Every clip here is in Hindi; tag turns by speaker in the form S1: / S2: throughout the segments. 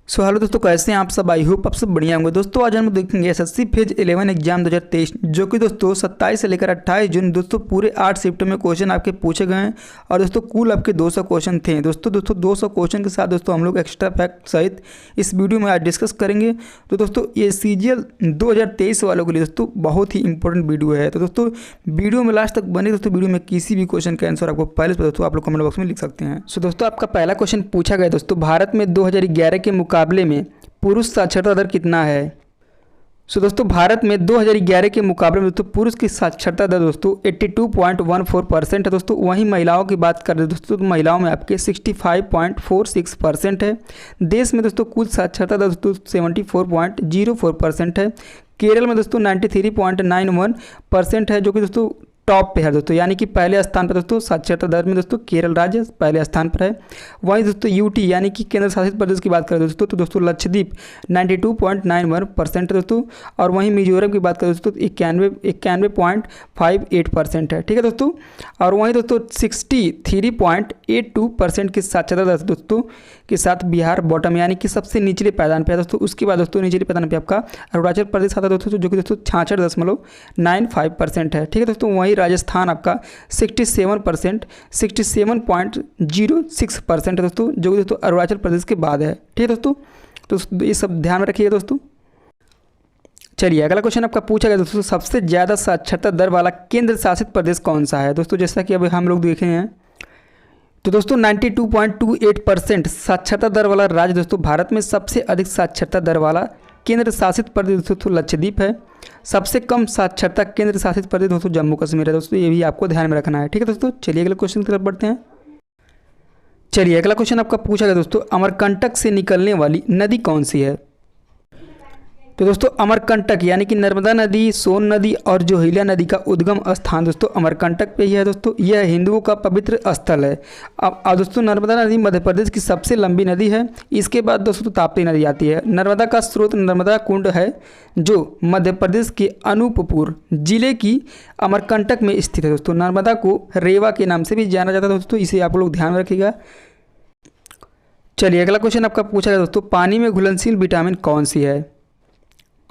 S1: हेलो दोस्तों, कैसे हैं आप सब। आई होप आप सब बढ़िया होंगे। दोस्तों आज हम देखेंगे एसएससी फेज 11 एग्जाम 2023 जो कि दोस्तों 27 से लेकर 28 जून दोस्तों पूरे 8 शिफ्ट में क्वेश्चन आपके पूछे गए हैं। और दोस्तों कुल आपके 200 क्वेश्चन थे। दोस्तों 200 क्वेश्चन के साथ दोस्तों हम लोग एक्स्ट्रा फैक्ट सहित इस वीडियो में आज डिस्कस करेंगे। तो दोस्तों ये सीजीएल 2023 वालों के लिए दोस्तों बहुत ही इंपॉर्टेंट वीडियो है। तो दोस्तों वीडियो में लास्ट तक बने। दोस्तों वीडियो में किसी भी क्वेश्चन का आंसर आपको पहले से दोस्तों आप लोग कमेंट बॉक्स में लिख सकते हैं। सो दोस्तों आपका पहला क्वेश्चन पूछा गया दोस्तों, भारत में 2011 के मुकाबले में पुरुष साक्षरता दर कितना है। दोस्तों भारत में 2011 के मुकाबले में दोस्तों पुरुष की साक्षरता दर दोस्तों 82.14% है। दोस्तों वहीं महिलाओं की बात करें दोस्तों तो महिलाओं में आपके 65.46% है। देश में दोस्तों कुल साक्षरता दर दोस्तों 74.04% है। केरल में दोस्तों 93.91% है, जो कि दोस्तों टॉप पे है दोस्तों, यानी कि पहले स्थान पर दोस्तों साक्षरता दर में दोस्तों केरल राज्य पहले स्थान पर है। वहीं दोस्तों यूटी यानी कि केंद्र शासित प्रदेश की बात करें दोस्तों तो दोस्तों लक्षद्वीप 92.91% है दोस्तों। और वहीं मिजोरम की बात करें दोस्तों 91.58% है। ठीक है दोस्तों। और वहीं दोस्तों 63.82% की साक्षरता दर दोस्तों के साथ बिहार बॉटम यानी कि सबसे निचले पायदान पे है दोस्तों। उसके बाद दोस्तों निचले पायदान पे आपका अरुणाचल प्रदेश आता है दोस्तों, जो कि दोस्तों 66.95% है। ठीक है दोस्तों। वहीं राजस्थान आपका 67.06% है दोस्तों, जो कि दोस्तों अरुणाचल प्रदेश के बाद है। ठीक है दोस्तों, तो ये सब ध्यान में रखिएगा दोस्तों। चलिए अगला क्वेश्चन आपका पूछा गया दोस्तों, सबसे ज़्यादा साक्षरता दर वाला केंद्र शासित प्रदेश कौन सा है। दोस्तों जैसा कि अभी हम लोग देखे हैं तो दोस्तों 92.28% साक्षरता दर वाला राज्य दोस्तों भारत में सबसे अधिक साक्षरता दर वाला केंद्र शासित प्रदेश दोस्तों लक्षद्वीप है। सबसे कम साक्षरता केंद्र शासित प्रदेश दोस्तों जम्मू कश्मीर है दोस्तों, ये भी आपको ध्यान में रखना है। ठीक है दोस्तों। चलिए अगले क्वेश्चन की तरफ बढ़ते हैं। चलिए अगला क्वेश्चन आपका पूछा गया दोस्तों, अमरकंटक से निकलने वाली नदी कौन सी है। तो दोस्तों अमरकंटक यानी कि नर्मदा नदी, सोन नदी और जोहिला नदी का उद्गम स्थान दोस्तों अमरकंटक पे ही है दोस्तों। यह हिंदुओं का पवित्र स्थल है। अब दोस्तों नर्मदा नदी मध्य प्रदेश की सबसे लंबी नदी है। इसके बाद दोस्तों ताप्ती नदी आती है। नर्मदा का स्रोत नर्मदा कुंड है, जो मध्य प्रदेश के अनूपपुर जिले की अमरकंटक में स्थित है दोस्तों। नर्मदा को रेवा के नाम से भी जाना जाता है दोस्तों, इसे आप लोग ध्यान रखिएगा। चलिए अगला क्वेश्चन आपका पूछा गया दोस्तों, पानी में घुलनशील विटामिन कौन सी है।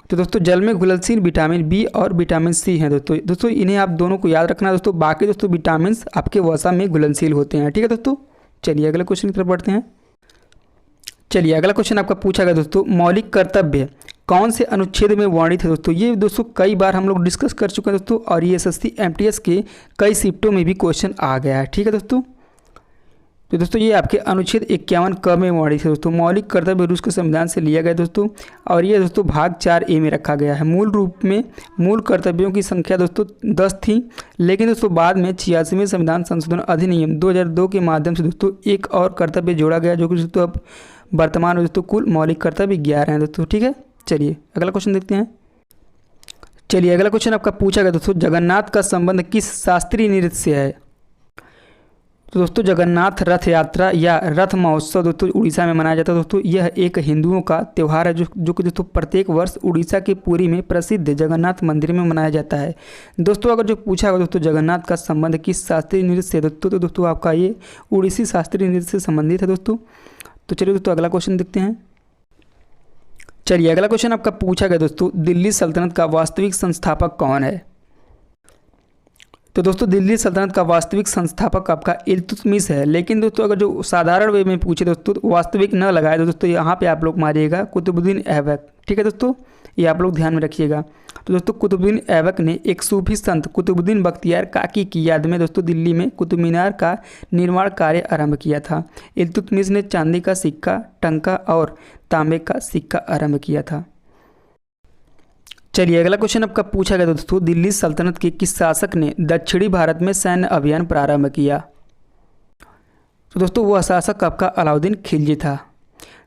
S1: तो दोस्तों जल में घुलनशील विटामिन बी और विटामिन सी हैं दोस्तों इन्हें आप दोनों को याद रखना दोस्तों। बाकी दोस्तों विटामिन आपके वसा में घुलनशील होते हैं। ठीक है दोस्तों। चलिए अगले क्वेश्चन की तरफ बढ़ते हैं। चलिए अगला क्वेश्चन आपका पूछा गया दोस्तों, मौलिक कर्तव्य कौन से अनुच्छेद में वर्णित है दोस्तों। ये दोस्तों कई बार हम लोग डिस्कस कर चुके हैं दोस्तों, और ये एसएससी एमटीएस के कई शिफ्टों में भी क्वेश्चन आ गया है। ठीक है दोस्तों। तो दोस्तों ये आपके अनुच्छेद 51 क में वर्णित है दोस्तों। मौलिक कर्तव्य रूस के संविधान से लिया गया दोस्तों, और ये दोस्तों भाग 4A में रखा गया है। मूल रूप में मूल कर्तव्यों की संख्या दोस्तों 10 थी, लेकिन दोस्तों बाद में 86वें संविधान संशोधन अधिनियम 2002 के माध्यम से दोस्तों एक और कर्तव्य जोड़ा गया, जो कि दोस्तों अब वर्तमान में दोस्तों कुल मौलिक कर्तव्य 11 हैं दोस्तों। ठीक है। चलिए अगला क्वेश्चन देखते हैं। चलिए अगला क्वेश्चन आपका पूछा गया दोस्तों, जगन्नाथ का संबंध किस शास्त्रीय नृत्य से है। तो दोस्तों जगन्नाथ रथ यात्रा या रथ महोत्सव दोस्तों उड़ीसा में मनाया जाता है दोस्तों। यह एक हिंदुओं का त्यौहार है जो कि दोस्तों प्रत्येक वर्ष उड़ीसा के पुरी में प्रसिद्ध जगन्नाथ मंदिर में मनाया जाता है दोस्तों। अगर जो पूछा होगा दोस्तों जगन्नाथ का संबंध किस शास्त्रीय नृत्य से दोस्तों, तो दोस्तों आपका ये उड़ीसी शास्त्रीय नृत्य से संबंधित है दोस्तों। तो चलिए दोस्तों अगला क्वेश्चन देखते हैं। चलिए अगला क्वेश्चन आपका पूछा गया दोस्तों, दिल्ली सल्तनत का वास्तविक संस्थापक कौन है। तो दोस्तों दिल्ली सल्तनत का वास्तविक संस्थापक आपका इल्तुतमिश है, लेकिन दोस्तों अगर जो साधारण वे में पूछे दोस्तों वास्तविक न लगाए तो दोस्तों यहाँ पे आप लोग मारिएगा कुतुबुद्दीन ऐबक। ठीक है दोस्तों, ये आप लोग ध्यान में रखिएगा। तो दोस्तों कुतुबुद्दीन ऐबक ने एक सूफी संत कुतुबुद्दीन बख्तियार काकी की याद में दोस्तों दिल्ली में कुतुब मीनार का निर्माण कार्य आरंभ किया था। इल्तुतमिश ने चांदी का सिक्का, टंका और तांबे का सिक्का आरंभ किया था। चलिए अगला क्वेश्चन आपका पूछा गया दोस्तों, दिल्ली सल्तनत के किस शासक ने दक्षिणी भारत में सैन्य अभियान प्रारंभ किया। तो दोस्तों वह शासक आपका अलाउद्दीन खिलजी था।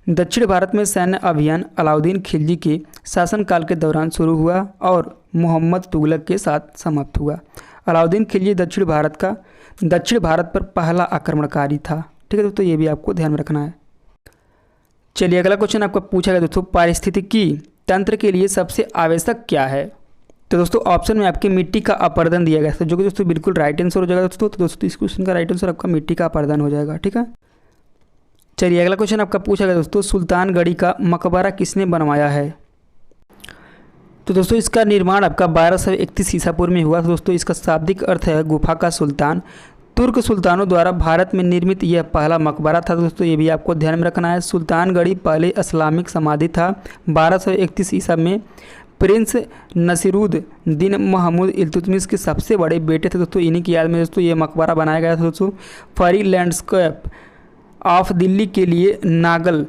S1: दक्षिण भारत में सैन्य अभियान अलाउद्दीन खिलजी के शासनकाल के दौरान शुरू हुआ और मोहम्मद तुगलक के साथ समाप्त हुआ। अलाउद्दीन खिलजी दक्षिण भारत पर पहला आक्रमणकारी था। ठीक है दोस्तों, ये भी आपको ध्यान में रखना है। चलिए अगला क्वेश्चन आपका पूछा गया दोस्तों, पारिस्थितिकी तंत्र के लिए सबसे आवश्यक क्या है। तो दोस्तों ऑप्शन में आपके मिट्टी का अपरदन दिया गया है, जो कि दोस्तों बिल्कुल राइट आंसर हो जाएगा दोस्तों। तो दोस्तों इस क्वेश्चन का राइट आंसर आपका मिट्टी का अपरदन हो जाएगा। ठीक है। चलिए अगला क्वेश्चन आपका पूछा गया दोस्तों, सुल्तानगढ़ी का मकबरा किसने बनवाया है? तो दोस्तों इसका निर्माण आपका 1231 ईसा पूर्व में हुआ। तो दोस्तों इसका शाब्दिक अर्थ है गुफा का सुल्तान। तुर्क सुल्तानों द्वारा भारत में निर्मित यह पहला मकबरा था। दोस्तों ये भी आपको ध्यान में रखना है। सुल्तानगढ़ी पहले इस्लामिक समाधि था। 1231 ईसा में प्रिंस नसीरुद्दीन महमूद इल्तुतमिश के सबसे बड़े बेटे थे। दोस्तों इन्हीं की याद में दोस्तों ये मकबरा बनाया गया था। दोस्तों फरी लैंडस्केप ऑफ दिल्ली के लिए नागल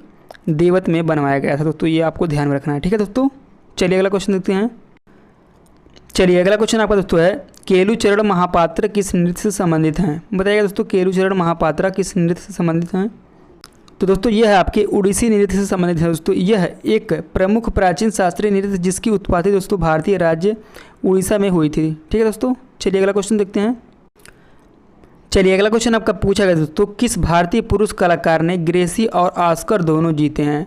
S1: देवत में बनवाया गया था। दोस्तों ये आपको ध्यान में रखना है, ठीक है दोस्तों। चलिए अगला क्वेश्चन देखते हैं। चलिए अगला क्वेश्चन आपका दोस्तों है, केलुचरण महापात्र किस नृत्य से संबंधित हैं? बताइएगा दोस्तों केलुचरण महापात्रा किस नृत्य से संबंधित हैं? तो दोस्तों यह है आपके उड़ीसी नृत्य से संबंधित है। दोस्तों यह एक प्रमुख प्राचीन शास्त्रीय नृत्य जिसकी उत्पत्ति दोस्तों भारतीय राज्य उड़ीसा में हुई थी, ठीक है दोस्तों। चलिए अगला क्वेश्चन देखते हैं। चलिए अगला क्वेश्चन आपका पूछा गया दोस्तों, किस भारतीय पुरुष कलाकार ने ग्रेसी और ऑस्कर दोनों जीते हैं?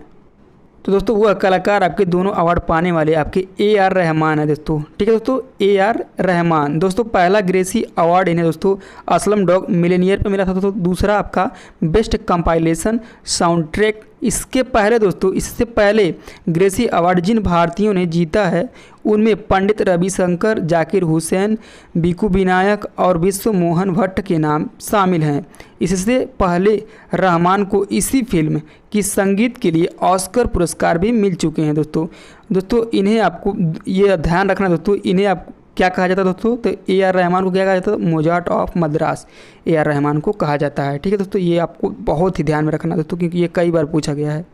S1: तो दोस्तों वह कलाकार आपके दोनों अवार्ड पाने वाले आपके AR रहमान है दोस्तों, ठीक है दोस्तों। AR रहमान दोस्तों पहला ग्रेसी अवार्ड इन्हें दोस्तों असलम डॉग मिलेनियर पर मिला था। दोस्तों दूसरा आपका बेस्ट कंपाइलेशन साउंड ट्रैक। इससे पहले ग्रेसी अवार्ड जिन भारतीयों ने जीता है उनमें पंडित रविशंकर, जाकिर हुसैन, बीकू विनायक और विश्व मोहन भट्ट के नाम शामिल हैं। इससे पहले रहमान को इसी फिल्म की संगीत के लिए ऑस्कर पुरस्कार भी मिल चुके हैं दोस्तों इन्हें आपको ये ध्यान रखना दोस्तों, इन्हें आप क्या कहा जाता है दोस्तों? तो AR रहमान को क्या कहा जाता है? Mozart of Madras AR Rahman को कहा जाता है, ठीक है दोस्तों। ये आपको बहुत ही ध्यान में रखना दोस्तों क्योंकि ये कई बार पूछा गया है।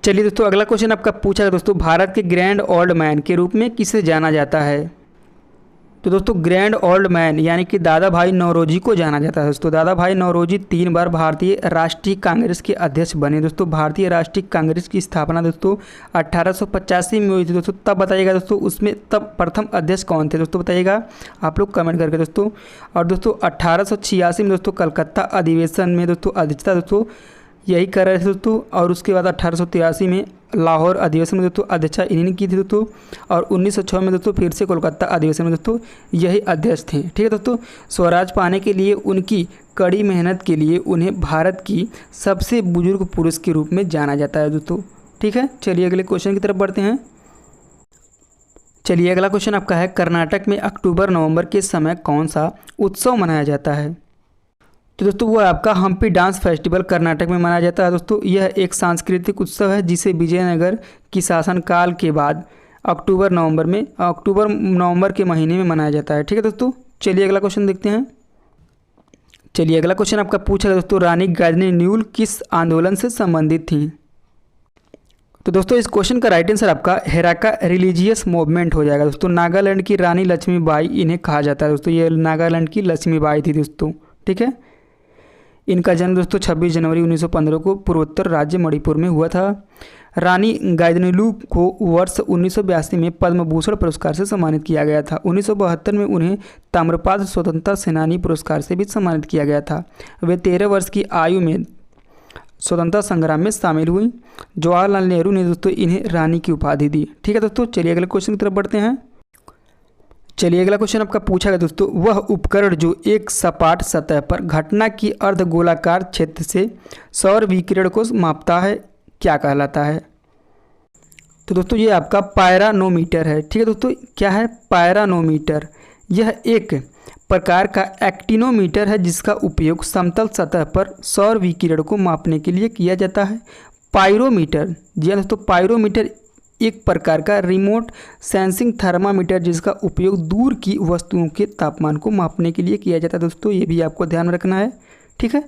S1: चलिए दोस्तों अगला क्वेश्चन आपका पूछा गया दोस्तों, भारत के ग्रैंड ओल्ड मैन के रूप में किसे जाना जाता है? तो दोस्तों ग्रैंड ओल्ड मैन यानी कि दादा भाई नौरोजी को जाना जाता है। दोस्तों दादा भाई नौरोजी 3 बार भारतीय राष्ट्रीय कांग्रेस के अध्यक्ष बने। दोस्तों भारतीय राष्ट्रीय कांग्रेस की स्थापना दोस्तों 1885 में हुई थी दोस्तों। तब बताइएगा दोस्तों उसमें तब प्रथम अध्यक्ष कौन थे दोस्तों? बताइएगा आप लोग कमेंट करके दोस्तों। और दोस्तों 1886 में दोस्तों कलकत्ता अधिवेशन में दोस्तों अध्यक्षता दोस्तों यही कर रहे थे दोस्तों। और उसके बाद 1883 में लाहौर अधिवेशन में दोस्तों अध्यक्षता इन्हीं की थी दोस्तों। और 1906 में दोस्तों फिर से कोलकाता अधिवेशन में दोस्तों यही अध्यक्ष थे, ठीक है दोस्तों। स्वराज पाने के लिए उनकी कड़ी मेहनत के लिए उन्हें भारत की सबसे बुजुर्ग पुरुष के रूप में जाना जाता है दोस्तों, ठीक है। चलिए अगले क्वेश्चन की तरफ बढ़ते हैं। चलिए अगला क्वेश्चन आपका है, कर्नाटक में अक्टूबर नवंबर के समय कौन सा उत्सव मनाया जाता है? तो दोस्तों वो आपका हम्पी डांस फेस्टिवल कर्नाटक में मनाया जाता है दोस्तों। यह एक सांस्कृतिक उत्सव है जिसे विजयनगर की शासनकाल के बाद अक्टूबर नवंबर के महीने में मनाया जाता है, ठीक है दोस्तों। चलिए अगला क्वेश्चन देखते हैं। चलिए अगला क्वेश्चन आपका पूछा गया दोस्तों, रानी गाइदिन्यू न्यूल किस आंदोलन से संबंधित थी? तो दोस्तों इस क्वेश्चन का राइट आंसर आपका हेराका रिलीजियस मूवमेंट हो जाएगा दोस्तों। नागालैंड की रानी लक्ष्मीबाई इन्हें कहा जाता है दोस्तों। ये नागालैंड की लक्ष्मीबाई थी दोस्तों, ठीक है। इनका जन्म दोस्तों 26 जनवरी 1915 को पूर्वोत्तर राज्य मणिपुर में हुआ था। रानी गाइदिन्यू को वर्ष 1982 में पद्म भूषण पुरस्कार से सम्मानित किया गया था। 1972 में उन्हें ताम्रपात्र स्वतंत्रता सेनानी पुरस्कार से भी सम्मानित किया गया था। वे 13 वर्ष की आयु में स्वतंत्रता संग्राम में शामिल हुई। जवाहरलाल नेहरू ने दोस्तों इन्हें रानी की उपाधि दी, ठीक है दोस्तों। चलिए अगले क्वेश्चन की तरफ बढ़ते हैं। चलिए अगला क्वेश्चन आपका पूछा गया दोस्तों, वह उपकरण जो एक सपाट सतह पर घटना की अर्धगोलाकार क्षेत्र से सौर विकिरण को मापता है क्या कहलाता है? तो दोस्तों ये आपका पायरानोमीटर है, ठीक है दोस्तों। क्या है? पायरानोमीटर। यह एक प्रकार का एक्टिनोमीटर है जिसका उपयोग समतल सतह पर सौर विकिरण को मापने के लिए किया जाता है। पायरोमीटर, जी हाँ दोस्तों, पायरोमीटर एक प्रकार का रिमोट सेंसिंग थर्मामीटर जिसका उपयोग दूर की वस्तुओं के तापमान को मापने के लिए किया जाता है दोस्तों। ये भी आपको ध्यान में रखना है, ठीक है।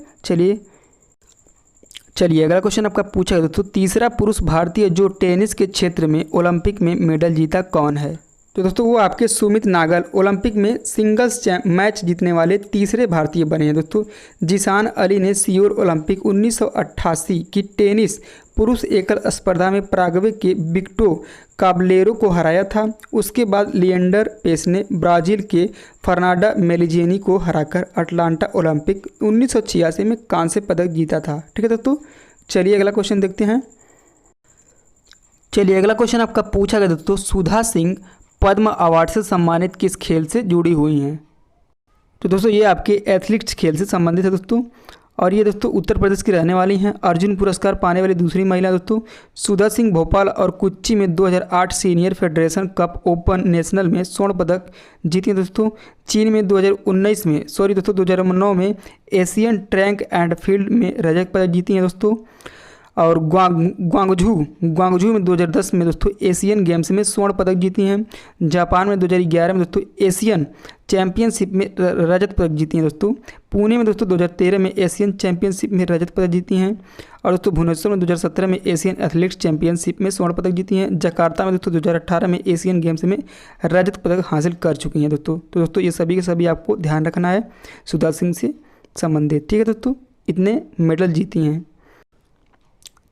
S1: चलिए अगला क्वेश्चन आपका पूछा है दोस्तों, तीसरा पुरुष भारतीय जो टेनिस के क्षेत्र में ओलंपिक में मेडल जीता कौन है? तो दोस्तों वो आपके सुमित नागल ओलंपिक में सिंगल्स मैच जीतने वाले तीसरे भारतीय बने हैं दोस्तों। जिशान अली ने सियोल ओलंपिक 1988 की टेनिस पुरुष एकल स्पर्धा में पराग्वे के विक्टो काबलेरो को हराया था। उसके बाद लिएंडर पेस ने ब्राज़ील के फर्नांडो मेलिज़ेनी को हराकर अटलांटा ओलंपिक 1986 में कांस्य पदक जीता था, ठीक है दोस्तों। चलिए अगला क्वेश्चन देखते हैं। चलिए अगला क्वेश्चन आपका पूछा गया दोस्तों, सुधा सिंह पद्म अवार्ड से सम्मानित किस खेल से जुड़ी हुई हैं? तो दोस्तों ये आपके एथलेटिक्स खेल से संबंधित है दोस्तों। और ये दोस्तों उत्तर प्रदेश की रहने वाली हैं। अर्जुन पुरस्कार पाने वाली दूसरी महिला दोस्तों सुधा सिंह भोपाल और कोच्चि में 2008 senior federation cup open national में स्वर्ण पदक जीती हैं दोस्तों। चीन में 2009 में एशियन ट्रैक एंड फील्ड में रजत पदक जीती हैं दोस्तों। और ग्वांगझू में 2010 में दोस्तों एशियन गेम्स में स्वर्ण पदक जीती हैं। जापान में 2011 में दोस्तों एशियन चैंपियनशिप में रजत पदक जीती हैं दोस्तों। पुणे में दोस्तों 2013 में एशियन चैंपियनशिप में रजत पदक जीती हैं। और दोस्तों भुवनेश्वर में 2017 में एशियन एथलेटिक्स चैंपियनशिप में स्वर्ण पदक जीती हैं। जकार्ता में दोस्तों 2018 में एशियन गेम्स में रजत पदक हासिल कर चुकी हैं दोस्तों। तो दोस्तों ये सभी के सभी आपको ध्यान रखना है सुधा सिंह से संबंधित, ठीक है दोस्तों, इतने मेडल जीती हैं।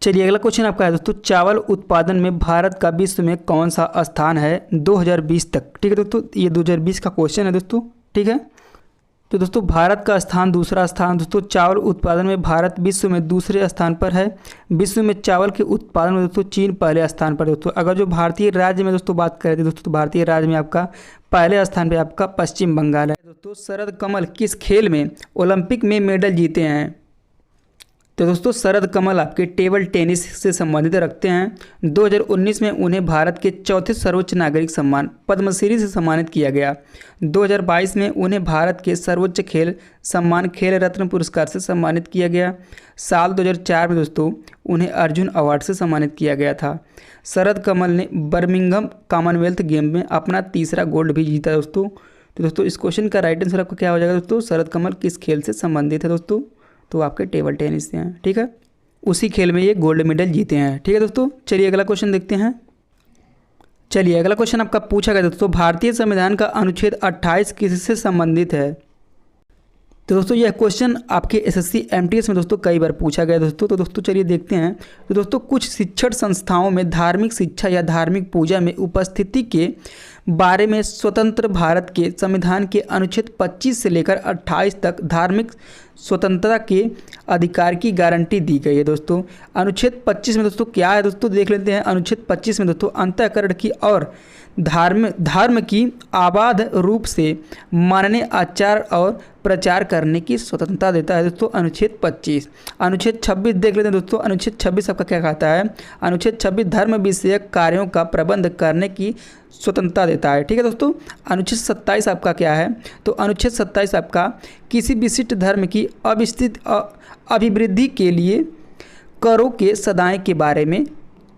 S1: चलिए अगला क्वेश्चन आपका है दोस्तों, चावल उत्पादन में भारत का विश्व में कौन सा स्थान है 2020 तक, ठीक है दोस्तों, ये 2020 का क्वेश्चन है दोस्तों, ठीक है। तो दोस्तों भारत का स्थान दूसरा स्थान दोस्तों, चावल उत्पादन में भारत विश्व में दूसरे स्थान पर है। विश्व में चावल के उत्पादन में दोस्तों चीन पहले स्थान पर दोस्तों। अगर जो भारतीय राज्य में दोस्तों बात करें दोस्तों, तो भारतीय राज्य में आपका पहले स्थान पर आपका पश्चिम बंगाल है दोस्तों। शरद कमल किस खेल में ओलंपिक में मेडल जीते हैं? तो दोस्तों शरद कमल आपके टेबल टेनिस से संबंधित रखते हैं। 2019 में उन्हें भारत के चौथे सर्वोच्च नागरिक सम्मान पद्मश्री से सम्मानित किया गया। 2022 में उन्हें भारत के सर्वोच्च खेल सम्मान खेल रत्न पुरस्कार से सम्मानित किया गया। साल 2004 में दोस्तों उन्हें अर्जुन अवार्ड से सम्मानित किया गया था। शरद कमल ने बर्मिंघम कॉमनवेल्थ गेम में अपना तीसरा गोल्ड भी जीता दोस्तों। तो दोस्तों इस क्वेश्चन का राइट आंसर आपका क्या हो जाएगा दोस्तों? शरद कमल किस खेल से संबंधित है दोस्तों? तो आपके टेबल टेनिस से हैं, ठीक है, उसी खेल में ये गोल्ड मेडल जीते हैं, ठीक है दोस्तों। चलिए अगला क्वेश्चन देखते हैं। चलिए अगला क्वेश्चन आपका पूछा गया दोस्तों, भारतीय संविधान का अनुच्छेद 28 किससे संबंधित है? तो दोस्तों यह क्वेश्चन आपके एसएससी एमटीएस में दोस्तों कई बार पूछा गया दोस्तों। तो दोस्तों चलिए देखते हैं। तो दोस्तों कुछ शिक्षण संस्थाओं में धार्मिक शिक्षा या धार्मिक पूजा में उपस्थिति के बारे में स्वतंत्र भारत के संविधान के अनुच्छेद 25 से लेकर 28 तक धार्मिक स्वतंत्रता के अधिकार की गारंटी दी गई है दोस्तों। अनुच्छेद 25 में दोस्तों क्या है दोस्तों, देख लेते हैं। अनुच्छेद 25 में दोस्तों अंतःकरण की और धर्म की आबाद रूप से मानने, आचार और प्रचार करने की स्वतंत्रता देता है दोस्तों अनुच्छेद 25। अनुच्छेद 26 देख लेते हैं दोस्तों। अनुच्छेद 26 आपका क्या कहता है? अनुच्छेद 26 धर्म विषयक कार्यों का प्रबंध करने की स्वतंत्रता देता है, ठीक है दोस्तों। अनुच्छेद 27 आपका क्या है? तो अनुच्छेद 27 आपका किसी विशिष्ट धर्म की अभिवृद्धि के लिए करों के सदाएं के बारे में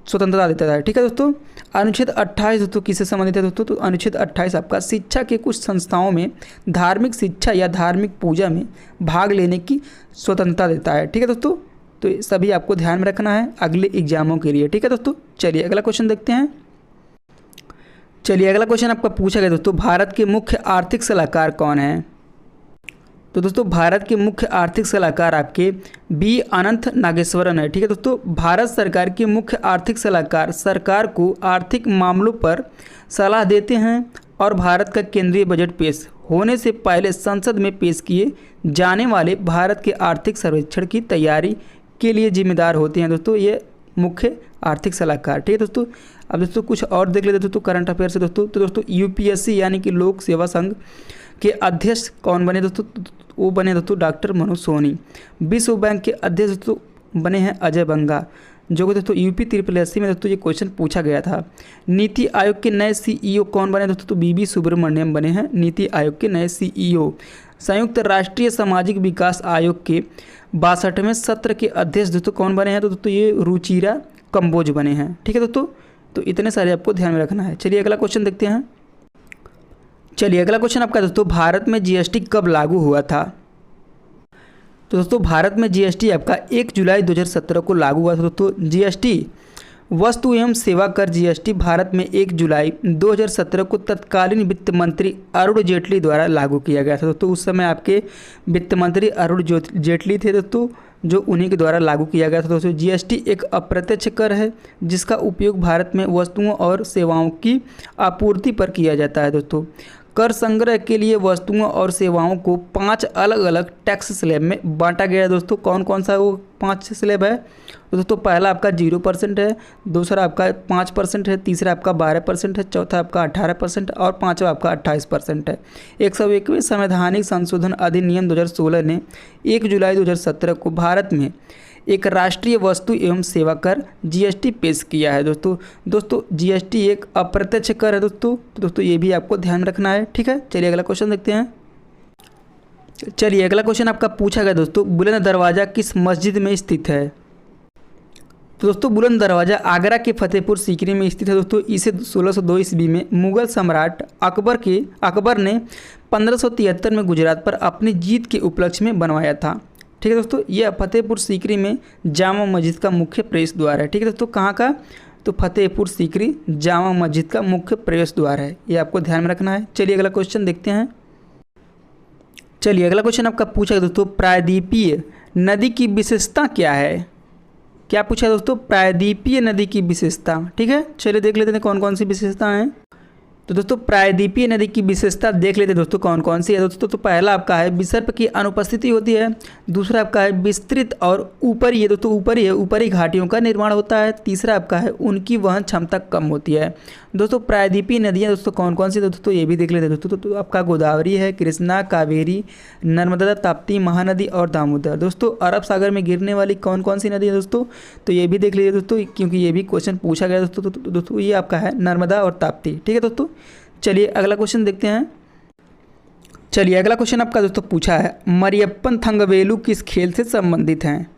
S1: स्वतंत्रता देता है, ठीक है दोस्तों। अनुच्छेद 28 दोस्तों किससे संबंधित है दोस्तों? तो अनुच्छेद 28 आपका शिक्षा के कुछ संस्थाओं में धार्मिक शिक्षा या धार्मिक पूजा में भाग लेने की स्वतंत्रता देता है, ठीक है दोस्तों। तो ये सभी आपको ध्यान में रखना है अगले एग्जामों के लिए, ठीक है दोस्तों। चलिए अगला क्वेश्चन देखते हैं। चलिए अगला क्वेश्चन आपका पूछा गया दोस्तों, भारत के मुख्य आर्थिक सलाहकार कौन है? तो दोस्तों भारत के मुख्य आर्थिक सलाहकार आपके बी अनंत नागेश्वरन है, ठीक है दोस्तों। भारत सरकार के मुख्य आर्थिक सलाहकार सरकार को आर्थिक मामलों पर सलाह देते हैं और भारत का केंद्रीय बजट पेश होने से पहले संसद में पेश किए जाने वाले भारत के आर्थिक सर्वेक्षण की तैयारी के लिए जिम्मेदार होते हैं दोस्तों ये मुख्य आर्थिक सलाहकार, ठीक है दोस्तों। अब दोस्तों कुछ और देख लेते दोस्तों करंट अफेयर से दोस्तों। तो दोस्तों यूपीएससी यानी कि लोक सेवा संघ के अध्यक्ष कौन बने दोस्तों? वो बने दोस्तों डॉक्टर मनोज सोनी। विश्व बैंक के अध्यक्ष दोस्तों बने हैं अजय बंगा, जो कि दोस्तों यूपी SSSC में दोस्तों ये क्वेश्चन पूछा गया था। नीति आयोग के नए CEO कौन बने दोस्तों? तो बीबी सुब्रमण्यम बने हैं नीति आयोग के नए CEO। संयुक्त राष्ट्रीय सामाजिक विकास आयोग के 62वें सत्र के अध्यक्ष दोस्तों कौन बने हैं? तो दोस्तों ये रुचिरा कंबोज बने हैं, ठीक है दोस्तों। तो इतने सारे आपको ध्यान में रखना है। चलिए अगला क्वेश्चन देखते हैं। चलिए अगला क्वेश्चन आपका दोस्तों, भारत में जीएसटी कब लागू हुआ था? तो दोस्तों भारत में जीएसटी आपका 1 जुलाई 2017 को लागू हुआ था दोस्तों। जीएसटी वस्तु एवं सेवा कर जीएसटी भारत में 1 जुलाई 2017 को तत्कालीन वित्त मंत्री अरुण जेटली द्वारा लागू किया गया था दोस्तों। उस समय आपके वित्त मंत्री अरुण जेटली थे दोस्तों, जो उन्हीं के द्वारा लागू किया गया था दोस्तों। जीएसटी एक अप्रत्यक्ष कर है जिसका उपयोग भारत में वस्तुओं और सेवाओं की आपूर्ति पर किया जाता है दोस्तों। कर संग्रह के लिए वस्तुओं और सेवाओं को 5 अलग अलग टैक्स स्लैब में बांटा गया है दोस्तों। कौन कौन सा वो 5 स्लैब है? तो दोस्तों पहला आपका 0% है, दूसरा आपका 5% है, तीसरा आपका 12% है, चौथा आपका 18% और पाँचवा आपका 28% है। 101वें संवैधानिक संशोधन अधिनियम 2016 ने 1 जुलाई 2017 को भारत में एक राष्ट्रीय वस्तु एवं सेवा कर जीएसटी पेश किया है दोस्तों जीएसटी एक अप्रत्यक्ष कर है दोस्तों। तो दोस्तों ये भी आपको ध्यान में रखना है, ठीक है। चलिए अगला क्वेश्चन देखते हैं। चलिए अगला क्वेश्चन आपका पूछा गया दोस्तों, बुलंद दरवाज़ा किस मस्जिद में स्थित है? तो दोस्तों बुलंद दरवाज़ा आगरा के फतेहपुर सीकरी में स्थित है दोस्तों। इसे 1602 ईस्वी में मुगल सम्राट अकबर ने 1573 में गुजरात पर अपनी जीत के उपलक्ष्य में बनवाया था, ठीक है दोस्तों। यह फतेहपुर सीकरी में जामा मस्जिद का मुख्य प्रवेश द्वार है, ठीक है दोस्तों। कहाँ का? तो फतेहपुर सीकरी जामा मस्जिद का मुख्य प्रवेश द्वार है, ये आपको ध्यान में रखना है। चलिए अगला क्वेश्चन देखते हैं। चलिए अगला क्वेश्चन आपका पूछा है दोस्तों, प्रायद्वीपीय नदी की विशेषता क्या है? क्या पूछा है दोस्तों? प्रायद्वीपीय नदी की विशेषता, ठीक है। चलिए देख लेते हैं कौन कौन सी विशेषता हैं। तो दोस्तों प्रायद्वीपीय नदी की विशेषता देख लेते हैं दोस्तों कौन कौन सी है दोस्तों। तो पहला आपका है विसर्प की अनुपस्थिति होती है, दूसरा आपका है विस्तृत और ऊपरी है दोस्तों, ऊपरी घाटियों का निर्माण होता है, तीसरा आपका है उनकी वहन क्षमता कम होती है। दोस्तों प्रायद्वीपीय नदियाँ दोस्तों कौन कौन सी दोस्तों ये भी देख लेते हैं दोस्तों। तो आपका गोदावरी है, कृष्णा, कावेरी, नर्मदा, ताप्ती, महानदी और दामोदर। दोस्तों अरब सागर में गिरने वाली कौन कौन सी नदी है दोस्तों, तो ये भी देख लीजिए दोस्तों, क्योंकि ये भी क्वेश्चन पूछा गया दोस्तों। तो दोस्तों ये आपका है नर्मदा और ताप्ती, ठीक है दोस्तों। चलिए अगला क्वेश्चन देखते हैं। चलिए अगला क्वेश्चन आपका दोस्तों पूछा है, मरियप्पन थंगवेलु किस खेल से संबंधित हैं?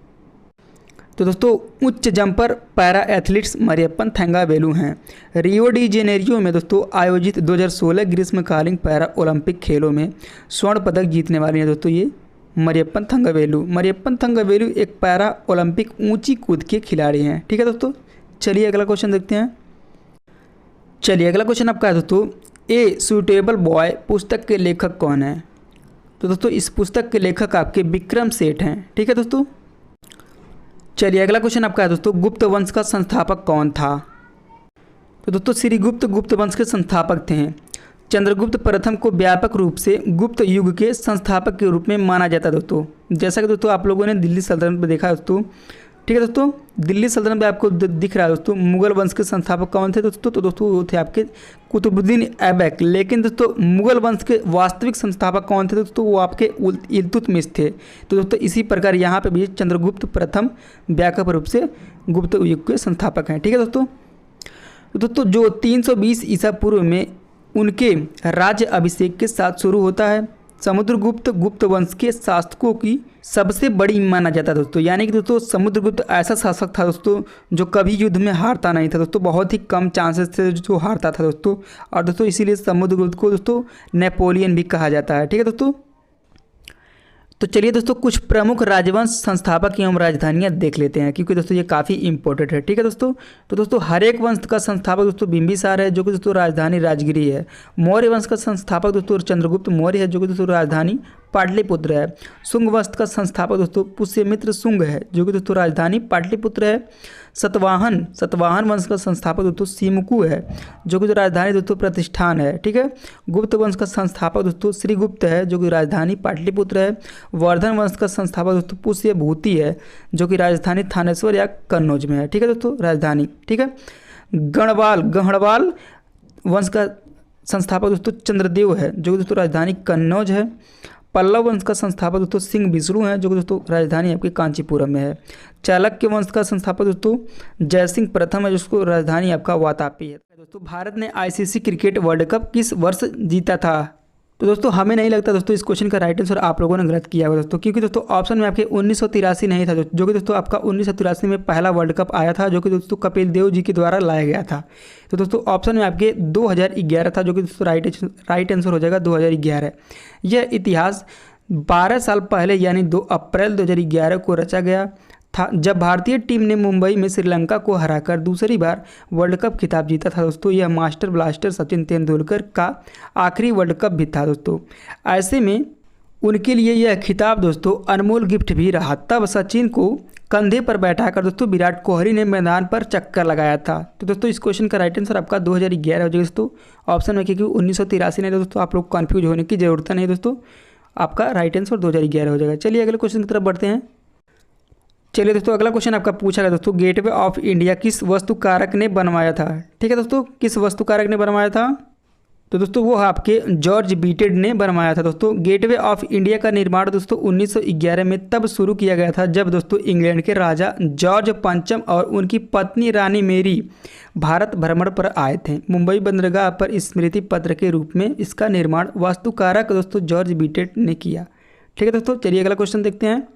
S1: तो दोस्तों उच्च jumper para athletes Mariyappan Thangavelu हैं। रियो डी जेनेरियो में दोस्तों आयोजित 2016 ग्रीष्मकालीन पैरा ओलंपिक खेलों में स्वर्ण पदक जीतने वाली हैं दोस्तों ये मरियप्पन थंगावेलु एक पैरा ओलंपिक ऊंची कूद के खिलाड़ी हैं, ठीक है दोस्तों। चलिए अगला क्वेश्चन देखते हैं। चलिए अगला क्वेश्चन आपका है दोस्तों, ए सूटेबल बॉय पुस्तक के लेखक कौन है? तो दोस्तों इस पुस्तक के लेखक आपके विक्रम सेठ हैं, ठीक है दोस्तों। चलिए अगला क्वेश्चन आपका है दोस्तों, गुप्त वंश का संस्थापक कौन था? तो दोस्तों श्रीगुप्त गुप्त वंश के संस्थापक थे। चंद्रगुप्त प्रथम को व्यापक रूप से गुप्त युग के संस्थापक के रूप में माना जाता है दोस्तों। जैसा कि दोस्तों आप लोगों ने दिल्ली सल्तनत में देखा दोस्तों, ठीक है दोस्तों। दिल्ली सल्तनत में आपको दिख रहा है दोस्तों मुगल वंश के संस्थापक कौन थे दोस्तों? तो दोस्तों वो थे आपके कुतुबुद्दीन ऐबक। लेकिन दोस्तों मुगल वंश के वास्तविक संस्थापक कौन थे दोस्तों? वो आपके इल्तुतमिश थे। तो दोस्तों इसी प्रकार यहाँ पे भी चंद्रगुप्त प्रथम व्यापक रूप से गुप्त युग के संस्थापक हैं, ठीक है दोस्तों। तो दोस्तों जो 320 ईसा पूर्व में उनके राज्य अभिषेक के साथ शुरू होता है, समुद्रगुप्त गुप्त वंश के शासकों की सबसे बड़ी माना जाता है दोस्तों। यानी कि दोस्तों समुद्रगुप्त ऐसा शासक था दोस्तों जो कभी युद्ध में हारता नहीं था दोस्तों, बहुत ही कम चांसेस थे जो हारता था दोस्तों। और दोस्तों इसीलिए समुद्रगुप्त को दोस्तों नेपोलियन भी कहा जाता है, ठीक है दोस्तों। तो चलिए दोस्तों कुछ प्रमुख राजवंश संस्थापक एवं राजधानियाँ देख लेते हैं, क्योंकि दोस्तों ये काफ़ी इंपॉर्टेंट है, ठीक है दोस्तों। तो दोस्तों हर एक वंश का संस्थापक दोस्तों बिंबिसार है, जो कि दोस्तों राजधानी राजगिरी है। मौर्य वंश का संस्थापक दोस्तों चंद्रगुप्त मौर्य है, जो कि दोस्तों राजधानी पाटलिपुत्र है। शुंग वंश का संस्थापक दोस्तों पुष्यमित्र शुंग है, जो कि दोस्तों राजधानी पाटलिपुत्र है। सतवाहन वंश का संस्थापक दोस्तों सीमुकु है, जो कि राजधानी दोस्तों प्रतिष्ठान है, ठीक है। गुप्त वंश का संस्थापक दोस्तों श्रीगुप्त है, जो कि राजधानी पाटलिपुत्र है। वर्धन वंश का संस्थापक दोस्तों पुष्यभूति है, जो कि राजधानी थानेश्वर या कन्नौज में है, ठीक है दोस्तों राजधानी, ठीक है। गढ़वाल वंश का संस्थापक दोस्तों चंद्रदेव है, जो कि दोस्तों राजधानी कन्नौज है। पल्लव वंश का संस्थापक दोस्तों सिंह विष्णु है, जो कि दोस्तों राजधानी आपकी कांचीपुरम में है। चालुक्य वंश का संस्थापक दोस्तों जयसिंह प्रथम है, जिसको राजधानी आपका वातापी है। दोस्तों भारत ने आईसीसी क्रिकेट वर्ल्ड कप किस वर्ष जीता था? तो दोस्तों हमें नहीं लगता दोस्तों इस क्वेश्चन का राइट आंसर आप लोगों ने गलत किया होगा दोस्तों, क्योंकि दोस्तों ऑप्शन में आपके 1983 नहीं था, जो कि दोस्तों आपका 1983 में पहला वर्ल्ड कप आया था, जो कि दोस्तों कपिल देव जी के द्वारा लाया गया था। तो दोस्तों ऑप्शन में आपके 2011 था, जो कि दोस्तों राइट आंसर हो जाएगा 2011। यह इतिहास 12 साल पहले यानी 2 अप्रैल 2011 को रचा गया था, जब भारतीय टीम ने मुंबई में श्रीलंका को हराकर दूसरी बार वर्ल्ड कप खिताब जीता था दोस्तों। यह मास्टर ब्लास्टर सचिन तेंदुलकर का आखिरी वर्ल्ड कप भी था दोस्तों। ऐसे में उनके लिए यह खिताब दोस्तों अनमोल गिफ्ट भी रहा। तब सचिन को कंधे पर बैठाकर दोस्तों विराट कोहली ने मैदान पर चक्कर लगाया था। तो दोस्तों इस क्वेश्चन का राइट आंसर आपका 2011 हो जाएगा दोस्तों। ऑप्शन में क्योंकि 1983 नहीं दोस्तों, आप लोग कन्फ्यूज होने की जरूरत नहीं दोस्तों, आपका राइट आंसर 2011 हो जाएगा। चलिए अगले क्वेश्चन की तरफ बढ़ते हैं। चलिए दोस्तों अगला क्वेश्चन आपका पूछा गया दोस्तों, गेटवे ऑफ इंडिया किस वस्तुकारक ने बनवाया था। ठीक है दोस्तों, किस वस्तुकारक ने बनवाया था, तो दोस्तों वो आपके जॉर्ज बीटेड ने बनवाया था। दोस्तों गेटवे ऑफ इंडिया का निर्माण दोस्तों 1911 में तब शुरू किया गया था जब दोस्तों इंग्लैंड के राजा जॉर्ज पंचम और उनकी पत्नी रानी मेरी भारत भ्रमण पर आए थे। मुंबई बंदरगाह पर स्मृति पत्र के रूप में इसका निर्माण वास्तुकारक दोस्तों जॉर्ज बीटेड ने किया। ठीक है दोस्तों, चलिए अगला क्वेश्चन देखते हैं।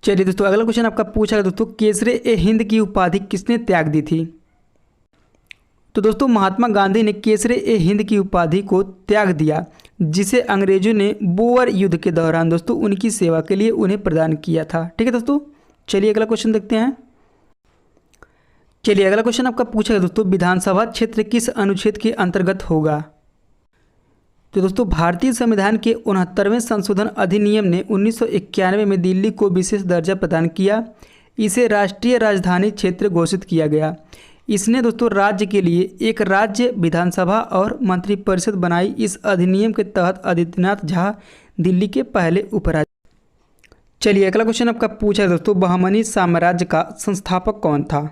S1: चलिए दोस्तों अगला क्वेश्चन आपका पूछा गया दोस्तों, केसरे-ए-हिंद की उपाधि किसने त्याग दी थी। तो दोस्तों महात्मा गांधी ने केसरे-ए-हिंद की उपाधि को त्याग दिया, जिसे अंग्रेजों ने बोअर युद्ध के दौरान दोस्तों उनकी सेवा के लिए उन्हें प्रदान किया था। ठीक है दोस्तों, चलिए अगला क्वेश्चन देखते हैं। चलिए अगला क्वेश्चन आपका पूछा गया दोस्तों, विधानसभा क्षेत्र किस अनुच्छेद के अंतर्गत होगा। तो दोस्तों भारतीय संविधान के 69वें संशोधन अधिनियम ने 1991 में दिल्ली को विशेष दर्जा प्रदान किया। इसे राष्ट्रीय राजधानी क्षेत्र घोषित किया गया। इसने दोस्तों राज्य के लिए एक राज्य विधानसभा और मंत्रिपरिषद बनाई। इस अधिनियम के तहत आदित्यनाथ झा दिल्ली के पहले उपराज्य। चलिए अगला क्वेश्चन आपका पूछा है दोस्तों, बहमनी साम्राज्य का संस्थापक कौन था।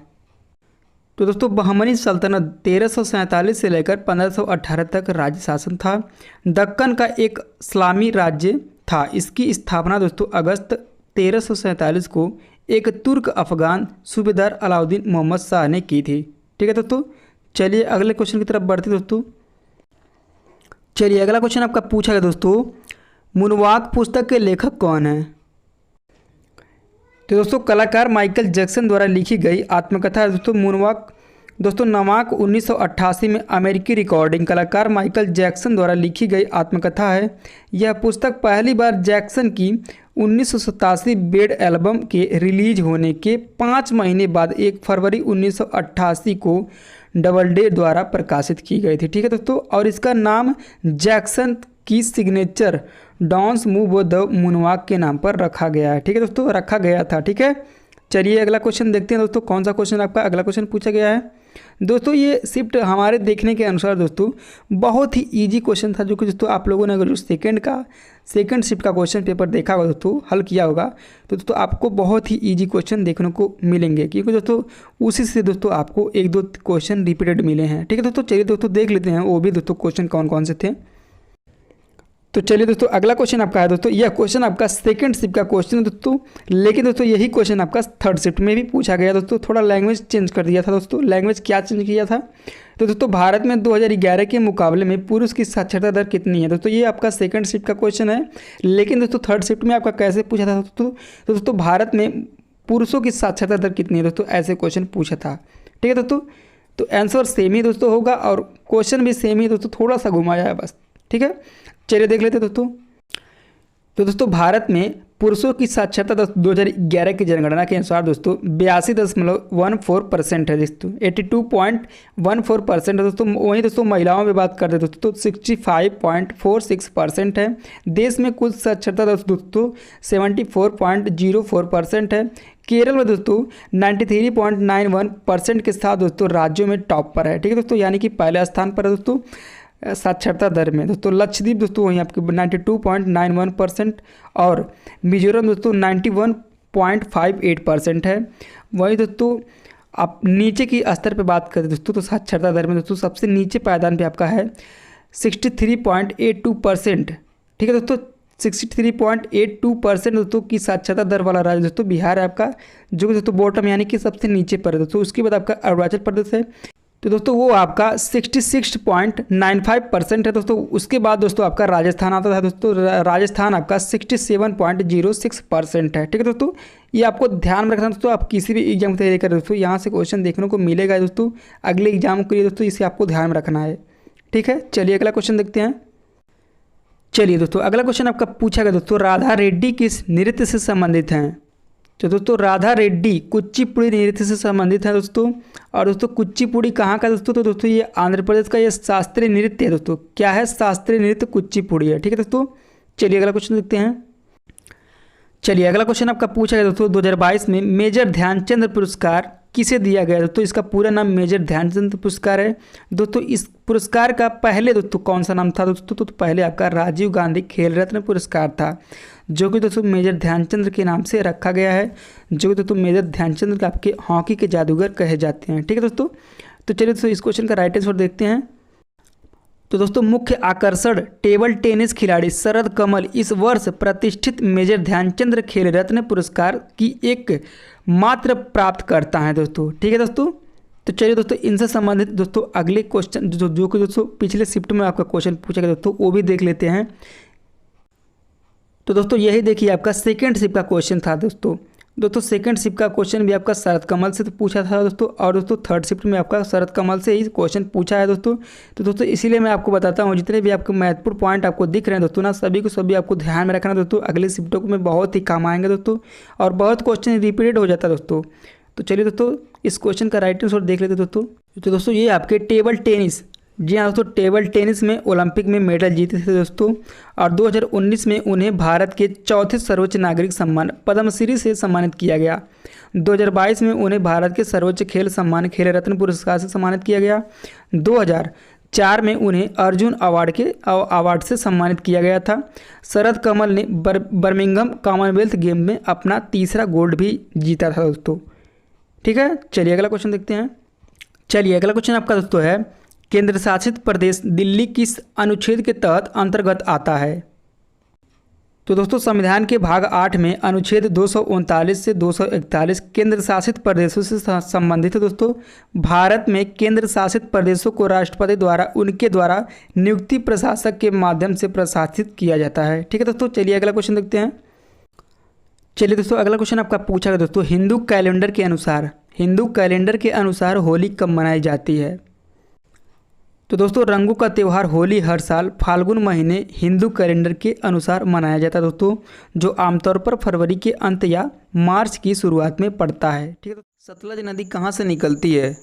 S1: तो दोस्तों बहमनी सल्तनत 1347 से लेकर 1518 तक राज्य शासन था। दक्कन का एक इस्लामी राज्य था। इसकी स्थापना दोस्तों अगस्त 1347 को एक तुर्क अफगान सूबेदार अलाउद्दीन मोहम्मद शाह ने की थी। ठीक है दोस्तों, चलिए अगले क्वेश्चन की तरफ बढ़ते दोस्तों। चलिए अगला क्वेश्चन आपका पूछा गया दोस्तों, मुनवाक पुस्तक के लेखक कौन है। तो दोस्तों कलाकार माइकल जैक्सन द्वारा लिखी गई आत्मकथा है दोस्तों मुनवाक। दोस्तों नवाक 1988 में अमेरिकी रिकॉर्डिंग कलाकार माइकल जैक्सन द्वारा लिखी गई आत्मकथा है। यह पुस्तक पहली बार जैक्सन की 1987 बेड एल्बम के रिलीज होने के 5 महीने बाद 1 फरवरी 1988 को डबलडे द्वारा प्रकाशित की गई थी। ठीक है दोस्तों, और इसका नाम जैक्सन की सिग्नेचर डांस मूव द मुनवाक के नाम पर रखा गया है। ठीक है दोस्तों, रखा गया था। ठीक है, चलिए अगला क्वेश्चन देखते हैं दोस्तों, कौन सा क्वेश्चन आपका अगला क्वेश्चन पूछा गया है। दोस्तों ये शिफ्ट हमारे देखने के अनुसार दोस्तों बहुत ही इजी क्वेश्चन था, जो कि दोस्तों आप लोगों ने अगर जो सेकंड शिफ्ट का क्वेश्चन पेपर देखा होगा दोस्तों, हल किया होगा, तो दोस्तों आपको बहुत ही इजी क्वेश्चन देखने को मिलेंगे, क्योंकि दोस्तों उसी से दोस्तों आपको 1-2 क्वेश्चन रिपीटेड मिले हैं। ठीक है दोस्तों, चलिए दोस्तों देख लेते हैं वो भी दोस्तों क्वेश्चन कौन कौन से थे। तो चलिए दोस्तों अगला क्वेश्चन आपका है दोस्तों, यह क्वेश्चन आपका सेकंड शिफ्ट का क्वेश्चन है दोस्तों, लेकिन दोस्तों यही क्वेश्चन आपका थर्ड शिफ्ट में भी पूछा गया दोस्तों। थोड़ा लैंग्वेज चेंज कर दिया था दोस्तों। लैंग्वेज क्या चेंज किया था, तो दोस्तों भारत में 2011 के मुकाबले में पुरुष की साक्षरता दर कितनी है। दोस्तों ये आपका सेकंड शिफ्ट का क्वेश्चन है, लेकिन दोस्तों थर्ड शिफ्ट में आपका कैसे पूछा था दोस्तों, तो दोस्तों भारत में पुरुषों की साक्षरता दर कितनी है दोस्तों, ऐसे क्वेश्चन पूछा था। ठीक है दोस्तों, तो आंसर सेम ही दोस्तों होगा और क्वेश्चन भी सेम ही दोस्तों, थोड़ा सा घुमाया है बस। ठीक है, चलिए देख लेते दोस्तों। तो दोस्तों भारत में पुरुषों की साक्षरता 2011 की जनगणना के अनुसार दोस्तों 82.14% है दोस्तों, 82.14% है दोस्तों। वहीं दोस्तों महिलाओं में बात करते दोस्तों तो 65.46% है। देश में कुल साक्षरता दोस्तों 74.04% है। केरल में दोस्तों 93.91% के साथ दोस्तों राज्यों में टॉप पर है। ठीक है दोस्तों, यानी कि पहले स्थान पर है दोस्तों साक्षरता दर में। दोस्तों लक्षद्वीप दोस्तों वहीं आपके 92.91% और मिजोरम दोस्तों 91.58% है। वहीं दोस्तों आप नीचे की स्तर पे बात करें दोस्तों तो साक्षरता दर में दोस्तों सबसे नीचे पायदान पे आपका है 63.82%। ठीक है दोस्तों, 63.82% दोस्तों की साक्षरता दर वाला राज्य दोस्तों बिहार है आपका, जो कि दोस्तों बॉटम यानी कि सबसे नीचे पर है दोस्तों। उसके बाद आपका अरुणाचल प्रदेश है, तो दोस्तों वो आपका 66.95% है दोस्तों। उसके बाद दोस्तों आपका राजस्थान आता है दोस्तों, राजस्थान आपका 67.06% है। ठीक है दोस्तों, ये आपको ध्यान में रखना दोस्तों, आप किसी भी एग्जाम की तैयारी करें दोस्तों यहाँ से क्वेश्चन देखने को मिलेगा दोस्तों अगले एग्जाम के लिए दोस्तों, इसे आपको ध्यान में रखना है। ठीक है, चलिए अगला क्वेश्चन देखते हैं। चलिए दोस्तों अगला क्वेश्चन आपका पूछा गया दोस्तों, राधा रेड्डी किस नृत्य से संबंधित हैं। तो दोस्तों राधा रेड्डी कुचिपुड़ी नृत्य से संबंधित है दोस्तों। और दोस्तों कुचिपुड़ी कहाँ का दोस्तों, तो दोस्तों ये आंध्र प्रदेश का ये शास्त्रीय नृत्य है दोस्तों। क्या है, शास्त्रीय नृत्य कुचिपुड़ी है। ठीक है दोस्तों, चलिए अगला क्वेश्चन देखते हैं। चलिए अगला क्वेश्चन आपका पूछा गया दोस्तों 2022 में मेजर ध्यानचंद पुरस्कार किसे दिया गया दोस्तों। इसका पूरा नाम मेजर ध्यानचंद पुरस्कार है दोस्तों। इस पुरस्कार का पहले दोस्तों कौन सा नाम था दोस्तों, तो पहले आपका राजीव गांधी खेल रत्न पुरस्कार था, जो कि दोस्तों मेजर ध्यानचंद के नाम से रखा गया है, जो कि दोस्तों मेजर ध्यानचंद के आपके हॉकी के जादूगर कहे जाते हैं। ठीक है दोस्तों। तो चलिए दोस्तों इस क्वेश्चन का राइट आंसर देखते हैं। तो दोस्तों मुख्य आकर्षण टेबल टेनिस खिलाड़ी शरद कमल इस वर्ष प्रतिष्ठित मेजर ध्यानचंद खेल रत्न पुरस्कार की एक मात्र प्राप्त करता है दोस्तों। ठीक है दोस्तों। तो चलिए दोस्तों इनसे संबंधित दोस्तों अगले क्वेश्चन जो कि दोस्तों पिछले शिफ्ट में आपका क्वेश्चन पूछा गया दोस्तों, वो भी देख लेते हैं। तो दोस्तों यही देखिए आपका सेकेंड शिफ्ट का क्वेश्चन था दोस्तों। सेकेंड शिफ्ट का क्वेश्चन भी आपका शरद कमल से तो पूछा था दोस्तों, और दोस्तों थर्ड शिफ्ट में आपका शरद कमल से ही क्वेश्चन पूछा है दोस्तों। तो दोस्तों इसीलिए मैं आपको बताता हूँ जितने भी आपको महत्वपूर्ण पॉइंट आपको दिख रहे हैं दोस्तों ना, सभी को सभी आपको ध्यान में रखना दोस्तों। अगले शिफ्टों में बहुत ही काम आएंगे दोस्तों, और बहुत क्वेश्चन रिपीटेड हो जाता है दोस्तों। तो चलिए दोस्तों इस क्वेश्चन का राइट आंसर देख लेते दोस्तों। तो दोस्तों ये आपके टेबल टेनिस, जी हाँ दोस्तों, टेबल टेनिस में ओलंपिक में मेडल जीते थे दोस्तों, और 2019 में उन्हें भारत के चौथे सर्वोच्च नागरिक सम्मान पद्मश्री से सम्मानित किया गया। 2022 में उन्हें भारत के सर्वोच्च खेल सम्मान खेल रत्न पुरस्कार से सम्मानित किया गया। 2004 में उन्हें अर्जुन अवार्ड से सम्मानित किया गया था। शरद कमल ने बर्मिंघम कॉमनवेल्थ गेम में अपना तीसरा गोल्ड भी जीता था दोस्तों। ठीक है। चलिए अगला क्वेश्चन देखते हैं। चलिए अगला क्वेश्चन आपका दोस्तों है, केंद्र शासित प्रदेश दिल्ली किस अनुच्छेद के तहत अंतर्गत आता है। तो दोस्तों संविधान के भाग 8 में अनुच्छेद 239 से 241 केंद्र शासित प्रदेशों से संबंधित है दोस्तों। भारत में केंद्र शासित प्रदेशों को राष्ट्रपति द्वारा उनके द्वारा नियुक्ति प्रशासक के माध्यम से प्रशासित किया जाता है। ठीक है दोस्तों। चलिए अगला क्वेश्चन देखते हैं। चलिए दोस्तों अगला क्वेश्चन आपका पूछा गया दोस्तों, हिंदू कैलेंडर के अनुसार होली कब मनाई जाती है। तो दोस्तों रंगों का त्यौहार होली हर साल फाल्गुन महीने हिंदू कैलेंडर के अनुसार मनाया जाता है दोस्तों, जो आमतौर पर फरवरी के अंत या मार्च की शुरुआत में पड़ता है। ठीक है। सतलज नदी कहाँ से निकलती है।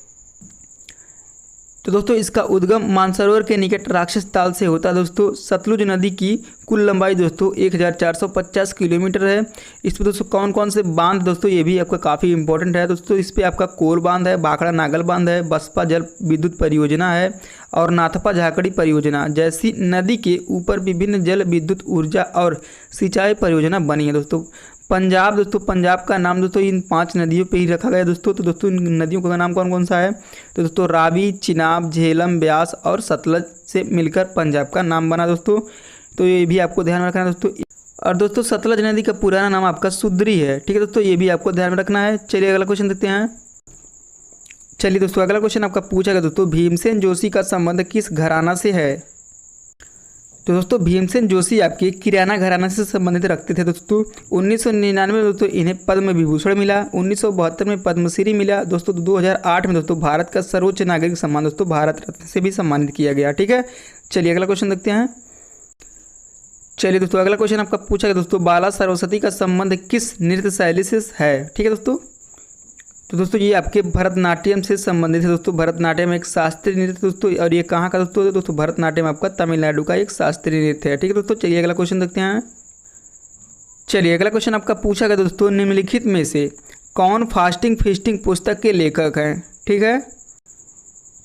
S1: तो दोस्तों इसका उद्गम मानसरोवर के निकट राक्षस ताल से होता है दोस्तों। सतलुज नदी की कुल लंबाई दोस्तों 1450 किलोमीटर है। इस पर दोस्तों कौन कौन से बांध दोस्तों, ये भी आपका काफ़ी इंपॉर्टेंट है दोस्तों। इस पर आपका कोल बांध है, बाखड़ा नागल बांध है, बसपा जल विद्युत परियोजना है, और नाथपा झाकड़ी परियोजना जैसी नदी के ऊपर विभिन्न जल विद्युत ऊर्जा और सिंचाई परियोजना बनी है दोस्तों। पंजाब का नाम दोस्तों इन 5 नदियों पे ही रखा गया है दोस्तों। तो दोस्तों इन नदियों का नाम कौन कौन सा है, तो दोस्तों रावी, चिनाब, झेलम, ब्यास और सतलज से मिलकर पंजाब का नाम बना दोस्तों। तो ये भी आपको ध्यान में रखना है दोस्तों। और दोस्तों सतलज नदी का पुराना नाम आपका सुद्री है। ठीक है दोस्तों, ये भी आपको ध्यान में रखना है। चलिए अगला क्वेश्चन देखते हैं। चलिए दोस्तों अगला क्वेश्चन आपका पूछा गया दोस्तों, भीमसेन जोशी का संबंध किस घराना से है। तो दोस्तों भीमसेन जोशी आपके किराना घराना से संबंधित रखते थे दोस्तों। 1999 में दोस्तों इन्हें पद्म विभूषण मिला, 1972 में पद्मश्री मिला दोस्तों। 2008 में दोस्तों भारत का सर्वोच्च नागरिक सम्मान दोस्तों भारत रत्न से भी सम्मानित किया गया। ठीक है। चलिए अगला क्वेश्चन देखते हैं। चलिए दोस्तों अगला क्वेश्चन आपका पूछा गया दोस्तों, बाला सरस्वती का संबंध किस नृत्य शैली से है। ठीक है दोस्तों। तो दोस्तों ये आपके भरतनाट्यम से संबंधित है दोस्तों। भरतनाट्यम एक शास्त्रीय नृत्य दोस्तों, और ये कहाँ का दोस्तों भरतनाट्यम आपका तमिलनाडु का एक शास्त्रीय नृत्य है। ठीक है दोस्तों। चलिए अगला क्वेश्चन देखते हैं। चलिए अगला क्वेश्चन आपका पूछा गया दोस्तों, निम्नलिखित में से कौन फास्टिंग फीस्टिंग पुस्तक के लेखक हैं। ठीक है।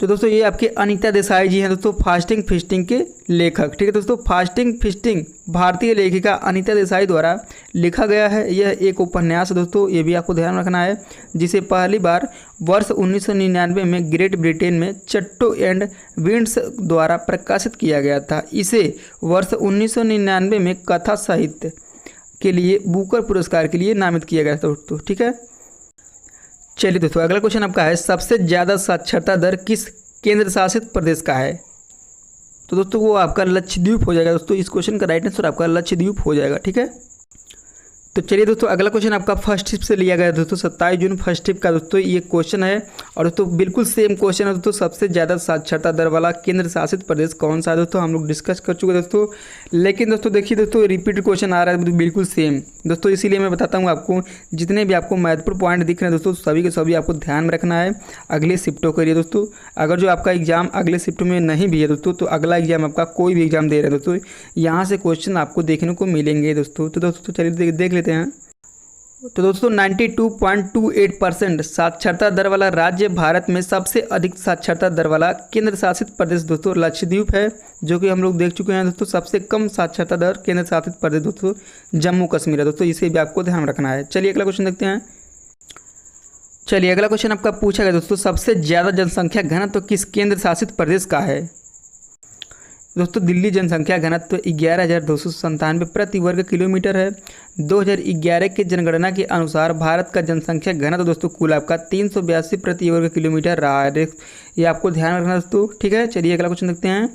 S1: तो दोस्तों ये आपके अनीता देसाई जी हैं दोस्तों, फास्टिंग फीस्टिंग के लेखक। ठीक है दोस्तों। फास्टिंग फीस्टिंग भारतीय लेखिका अनीता देसाई द्वारा लिखा गया है। यह एक उपन्यास दोस्तों, ये भी आपको ध्यान रखना है, जिसे पहली बार वर्ष 1999 में ग्रेट ब्रिटेन में चट्टो एंड विंड्स द्वारा प्रकाशित किया गया था। इसे वर्ष 1999 में कथा साहित्य के लिए बुकर पुरस्कार के लिए नामित किया गया था दोस्तों। ठीक है। चलिए दोस्तों अगला क्वेश्चन आपका है, सबसे ज़्यादा साक्षरता दर किस केंद्र शासित प्रदेश का है। तो दोस्तों वो आपका लक्षद्वीप हो जाएगा दोस्तों। इस क्वेश्चन का राइट आंसर आपका लक्षद्वीप हो जाएगा। ठीक है। तो चलिए दोस्तों, अगला क्वेश्चन आपका फर्स्ट शिफ्ट से लिया गया है दोस्तों, 27 जून फर्स्ट शिफ्ट का दोस्तों ये क्वेश्चन है। और दोस्तों बिल्कुल सेम क्वेश्चन है दोस्तों, सबसे ज़्यादा साक्षरता दर वाला केंद्र शासित प्रदेश कौन सा है दोस्तों, हम लोग डिस्कस कर चुके हैं दोस्तों। लेकिन दोस्तों देखिए दोस्तों, रिपीट क्वेश्चन आ रहा है बिल्कुल सेम दोस्तों, इसीलिए मैं बताता हूँ आपको, जितने भी आपको महत्वपूर्ण पॉइंट दिख रहे हैं दोस्तों, सभी के सभी आपको ध्यान में रखना है अगले शिफ्टों के लिए दोस्तों। अगर जो आपका एग्जाम अगले शिफ्ट में नहीं भी है दोस्तों, तो अगला एग्जाम आपका कोई भी एग्जाम दे रहे हैं दोस्तों, यहाँ से क्वेश्चन आपको देखने को मिलेंगे दोस्तों। तो दोस्तों चलिए देख लेते हैं। तो दोस्तों 92.28% साक्षरता दर वाला राज्य भारत में सबसे अधिक साक्षरता दर वाला केंद्र शासित प्रदेश दोस्तों लक्षद्वीप है, जो कि हम लोग देख चुके हैं दोस्तों। सबसे कम साक्षरता दर केंद्र शासित प्रदेश दोस्तों जम्मू कश्मीर है दोस्तों, इसे भी आपको ध्यान रखना है। चलिए अगला क्वेश्चन देखते हैं। चलिए अगला क्वेश्चन आपका पूछा गया दोस्तों, सबसे ज़्यादा जनसंख्या घनत्व किस केंद्र शासित प्रदेश का है दोस्तों। दिल्ली जनसंख्या घनत्व 11,297 प्रति वर्ग किलोमीटर है। 2011 की जनगणना के अनुसार भारत का जनसंख्या घनत्व दोस्तों कुल आपका 382 प्रति वर्ग किलोमीटर रहा है। ये आपको ध्यान रखना दोस्तों, ठीक है। चलिए अगला क्वेश्चन देखते हैं।